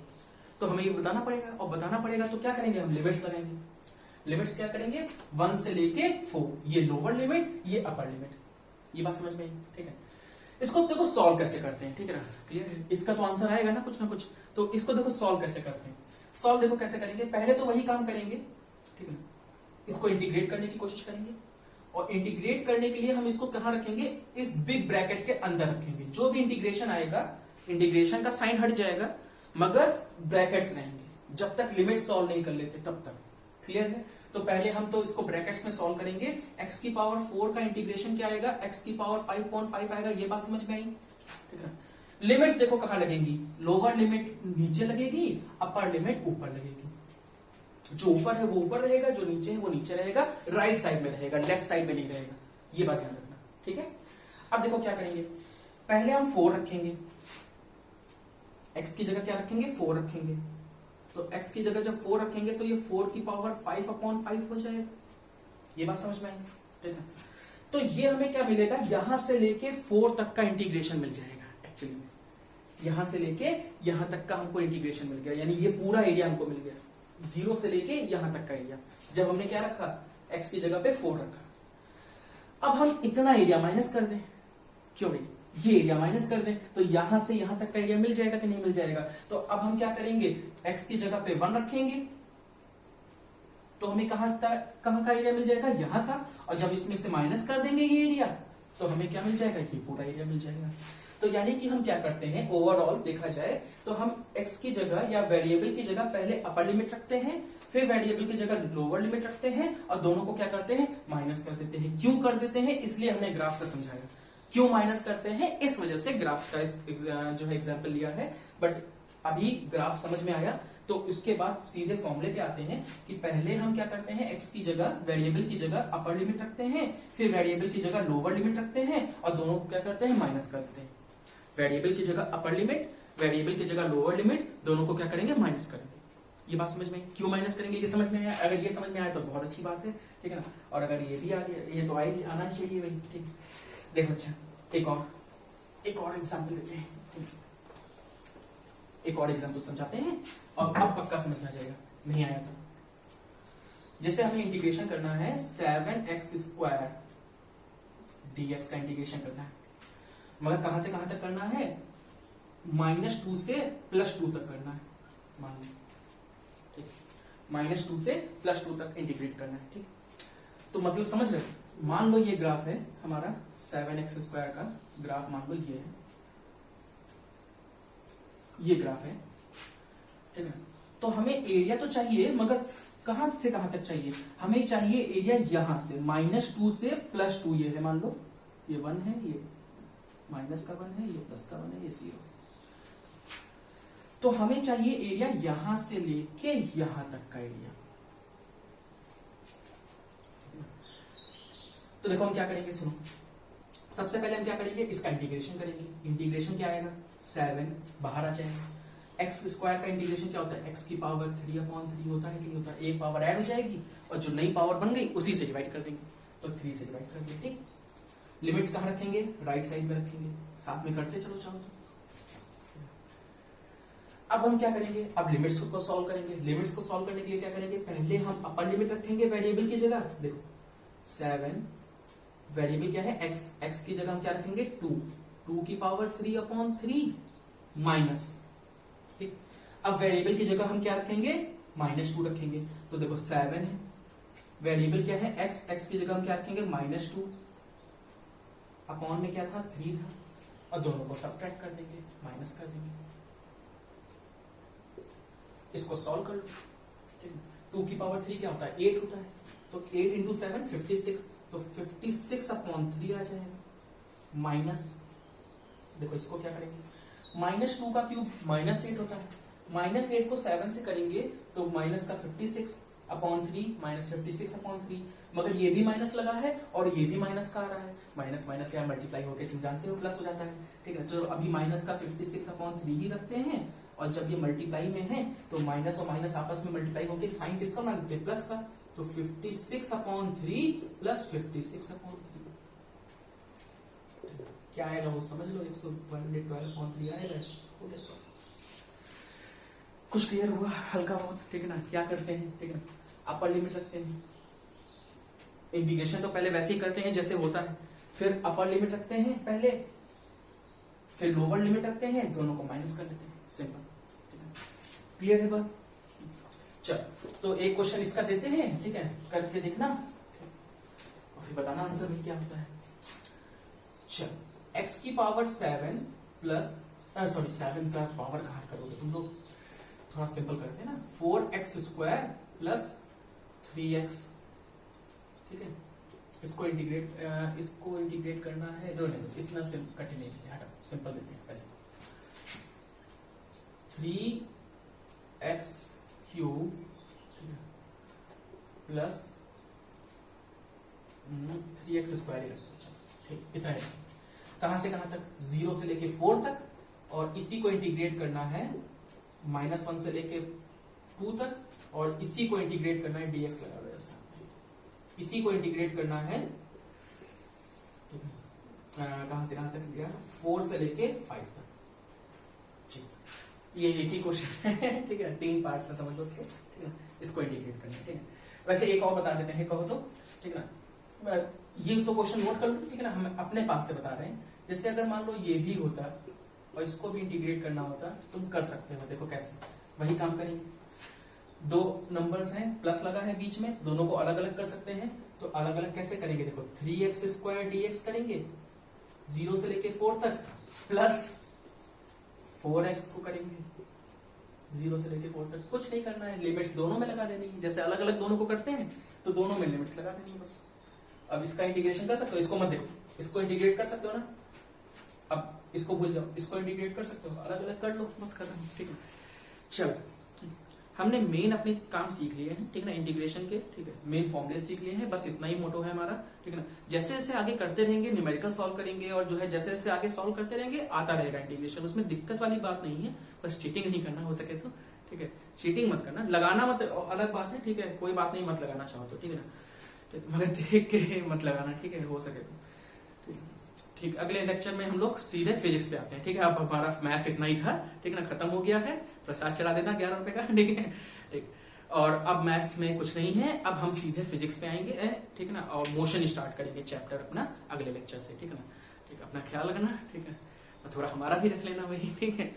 तो हमें ये बताना पड़ेगा, और बताना पड़ेगा तो क्या करेंगे, हम लिमिट्स लगाएंगे, लिमिट्स क्या करेंगे, 1 से लेके 4, ये लोअर लिमिट, ये अपर लिमिट, ये बात समझ में आई, ठीक है। इसको देखो सॉल्व कैसे करते हैं, ठीक है ना, क्लियर है, इसका तो आंसर आएगा ना कुछ, तो इसको देखो सॉल्व कैसे करते हैं, सॉल्व देखो कैसे करेंगे, पहले तो वही काम करेंगे, ठीक है, इसको इंटीग्रेट करने की कोशिश करेंगे, और इंटीग्रेट करने के लिए हम इसको कहां रखेंगे, इस बिग ब्रैकेट के अंदर रखेंगे, जो भी इंटीग्रेशन आएगा, इंटीग्रेशन का साइन हट जाएगा, मगर ब्रैकेट्स रहेंगे, जब तक लिमिट सॉल्व नहीं कर लेते तब तक, क्लियर है। तो पहले हम तो इसको ब्रैकेट्स में सॉल्व करेंगे, x की पावर 4 का इंटीग्रेशन क्या आएगा, x की पावर 5.5 आएगा, ये बात समझ में आई, ठीक है। लिमिट्स देखो कहां लगेंगी, लोअर लिमिट नीचे लगेगी, अपर लिमिट ऊपर लगेगी, जो ऊपर है वो ऊपर रहेगा, जो नीचे है वो नीचे रहेगा, राइट साइड में रहेगा, लेफ्ट साइड में नहीं रहेगा, ये बात ध्यान रखना, ठीक है। अब देखो क्या करेंगे, पहले हम 4 रखेंगे, x की जगह क्या रखेंगे, 4 रखेंगे, तो x की जगह जब 4 रखेंगे तो ये 4 की पावर 5/5 हो जाएगा, ये बात समझ में आई, ठीक है। तो ये हमें क्या मिलेगा, यहां से लेके 4 तक का इंटीग्रेशन मिल जाएगा, एक्चुअली में यहां से लेके यहां तक का हमको इंटीग्रेशन मिल गया, यानी ये पूरा एरिया हमको मिल गया, 0 से लेके यहां तक का एरिया, जब हमने क्या रखा, x की जगह पे 4 रखा। अब हम इतना एरिया माइनस कर दें, क्यों भाई, ये एरिया माइनस कर दें, तो यहां से यहां तक का एरिया मिल जाएगा कि नहीं मिल जाएगा, तो अब हम क्या करेंगे, x की जगह पे 1 रखेंगे, तो हमें कहां का एरिया मिल जाएगा, यहां का, और जब इसमें से माइनस कर देंगे ये एरिया, तो हमें क्या मिल जाएगा, ये पूरा एरिया मिल जाएगा। तो यानी कि हम क्या करते हैं, ओवरऑल देखा जाए तो हम x की जगह या वेरिएबल की जगह पहले अपर लिमिट रखते हैं, फिर वेरिएबल की जगह लोअर लिमिट रखते हैं और दोनों को क्या करते हैं, माइनस कर देते हैं। क्यों कर देते हैं, इसलिए हमने ग्राफ से समझाया क्यों माइनस करते हैं, इस वजह से ग्राफ का जो है एग्जाम्पल लिया है। बट अभी ग्राफ समझ में आया तो उसके बाद सीधे फॉर्मूले पे आते हैं कि पहले हम क्या करते हैं, x की जगह वेरिएबल की जगह अपर लिमिट रखते हैं, फिर वेरिएबल की जगह लोअर लिमिट रखते हैं और दोनों को क्या करते हैं, माइनस कर देते हैं। वेरिएबल की जगह अपर लिमिट, वेरिएबल की जगह लोअर लिमिट, दोनों को क्या करेंगे, माइनस करेंगे। ये बात समझ में, क्यों माइनस करेंगे ये समझ में आया। अगर ये समझ में आया तो बहुत अच्छी बात है, ठीक है ना। और अगर ये भी आ गया, ये तो आना चाहिए भाई, ठीक। देखो अच्छा, एक और एग्जाम्पल देते हैं, एक और एग्जाम्पल समझाते हैं और अब पक्का समझ में आ जाएगा, नहीं आया तो। जैसे हमें इंटीग्रेशन करना है 7x² dx का इंटीग्रेशन करना है, मगर कहां से कहां तक करना है, -2 से +2 तक करना है, मान लो, ठीक। -2 से +2 तक इंटीग्रेट करना है, ठीक। तो मतलब समझ रहे, मान लो ये ग्राफ है हमारा 7x² का ग्राफ, मान लो ये है, ये ग्राफ है, ठीक है। तो हमें एरिया तो चाहिए, मगर कहां से कहां तक चाहिए, हमें चाहिए एरिया यहां से -2 से +2, ये है, मान लो ये 1 है, ये माइनस का 1 है, ये प्लस का 1 है, ये 0। तो हमें चाहिए एरिया यहां से लेके यहां तक का एरिया। तो देखो हम क्या करेंगे, सुनो, सबसे पहले हम क्या करेंगे, इसका इंटीग्रेशन करेंगे। इंटीग्रेशन क्या आएगा, 7 बाहर आ जाएगा। x² का इंटीग्रेशन क्या होता है, x की पावर 3/3 होता है कि नहीं होता, एक पावर ऐड हो जाएगी और जो नई पावर बन गई उसी से डिवाइड कर देंगे, तो 3 से डिवाइड कर देंगे, ठीक। लिमिट्स कहां रखेंगे, राइट साइड में रखेंगे, साथ में करते चलो चाहो तो। अब हम क्या करेंगे, अब लिमिट्स को सॉल्व करेंगे। लिमिट्स को सॉल्व करने के लिए क्या करेंगे, पहले हम अपर लिमिट रखेंगे वेरिएबल की जगह। देखो 7 वेरिएबल क्या है, x की जगह हम क्या रखेंगे, 2 की पावर 3/3 माइनस, ठीक। अब वेरिएबल की जगह हम क्या रखेंगे, -2 रखेंगे। तो देखो 7 है, वेरिएबल क्या है x की जगह हम क्या रखेंगे, -2, अपॉन में क्या था, 3 था, और दोनों को सब्ट्रैक्ट कर देंगे, माइनस कर देंगे। इसको सॉल्व कर लो, 2 की पावर 3 क्या होता है, 8 होता है, तो 8 × 7 56, तो 56/3 आ जाएगा, माइनस, देखो इसको क्या करेंगे, -2 का क्यूब -8 होता है, -8 को 7 से करेंगे तो माइनस का 56/3 -56/3, मगर ये भी माइनस लगा है और ये भी माइनस का आ रहा है, माइनस माइनस यहाँ मल्टीप्लाई होकर तुम जानते हो प्लस हो जाता है, ठीक है। चलो अभी माइनस का 56/3 ही रखते हैं, और जब ये मल्टीप्लाई में है तो माइनस और माइनस आपस में मल्टीप्लाई होकर साइन किसका बना देते हैं, प्लस का, तो 56/3 + 56/3 क्या आएगा वो समझ लो, 112/3 आएगा, हो गया सॉल्व। कुछ क्लियर हुआ, हल्का बहुत, ठीक है ना। क्या करते हैं, ठीक है, अपर लिमिट रखते हैं। इंटीग्रेशन तो पहले वैसे ही करते हैं जैसे होता है, फिर अपर लिमिट रखते हैं पहले, फिर लोअर लिमिट रखते हैं, दोनों को माइनस कर देते हैं, सिंपल, क्लियर है बात। चलो तो एक क्वेश्चन इसका देते हैं, ठीक है, करके देखना और फिर बताना आंसर में क्या होता है। चलो x की पावर 7 प्लस, सॉरी 7 का पावर कहां करोगे तुम लोग, थोड़ा सिंपल करते हैं ना, 4x² + 3x, ठीक है। इसको इंटीग्रेट करना है, इतना कठिन नहीं है, हटाओ, सिंपल देते हैं पहले। 3x³ प्लस 3x² ही रखते हैं, ठीक, इतना है। कहां से कहां तक, 0 से लेके 4 तक, और इसी को इंटीग्रेट करना है -1 से लेके 2 तक, और इसी को इंटीग्रेट करना है, dx लगा हुआ है, इसी को इंटीग्रेट करना है कहां से कहां तक गया, 4 से लेके 5 तक, ये एक ही क्वेश्चन है, ठीक है, 3 पार्ट से समझ लो उसके, ठीक है। इसको इंटीग्रेट करना है, ठीक है। वैसे एक और बता देते हैं, कहो तो, ठीक है ना, ये तो क्वेश्चन नोट कर लो, ठीक है ना, हम अपने पास से बता रहे हैं। जैसे अगर मान लो ये भी होता और इसको भी इंटीग्रेट करना होता, तुम कर सकते हो, देखो कैसे, वही काम करेंगे। 2 नंबर्स हैं, प्लस लगा है बीच में, दोनों को अलग अलग कर सकते हैं, तो अलग अलग कैसे करेंगे, देखो 3x² dx करेंगे 0 से लेके 4 तक प्लस 4x को करेंगे 0 से लेके 4 तक। कुछ नहीं करना है, लिमिट्स दोनों में लगा देनी है, जैसे अलग अलग दोनों को करते हैं तो दोनों में लिमिट्स लगा देनी है बस। अब इसका इंटीग्रेशन कर सकते हो, इसको मत देखो, इसको इंटीग्रेट कर सकते हो ना, अब इसको भूल जाओ, इसको इंटीग्रेट कर सकते हो, अलग अलग कर लो, बस खत्म। ठीक है, चलो हमने मेन अपने काम सीख लिए हैं, ठीक है ना, इंटीग्रेशन के, ठीक है, मेन फॉर्मूले सीख लिए हैं, बस इतना ही मोटो है हमारा, ठीक है ना। जैसे जैसे आगे करते रहेंगे न्यूमेरिकल सॉल्व करेंगे और जो है जैसे जैसे आगे सॉल्व करते रहेंगे आता रहेगा इंटीग्रेशन, उसमें दिक्कत वाली बात नहीं है, बस चीटिंग नहीं करना हो सके तो, ठीक है, चीटिंग मत करना, लगाना मत अलग बात है, ठीक है, कोई बात नहीं, मत लगाना चाहो तो, ठीक है ना, ठीक, मगर देख के मत लगाना, ठीक है, हो सके तो, ठीक। अगले लेक्चर में हम लोग सीधे फिजिक्स पे आते हैं, ठीक है। अब हमारा मैथ्स इतना ही था, ठीक है ना, खत्म हो गया है, प्रसाद चला देना 11 रुपए का, ठीक है, ठीक। और अब मैथ्स में कुछ नहीं है, अब हम सीधे फिजिक्स पे आएंगे, ठीक है ना, और मोशन स्टार्ट करेंगे चैप्टर अपना अगले लेक्चर से, ठीक है ना, ठीक है, अपना ख्याल रखना, ठीक है, और थोड़ा हमारा भी रख लेना वही, ठीक है।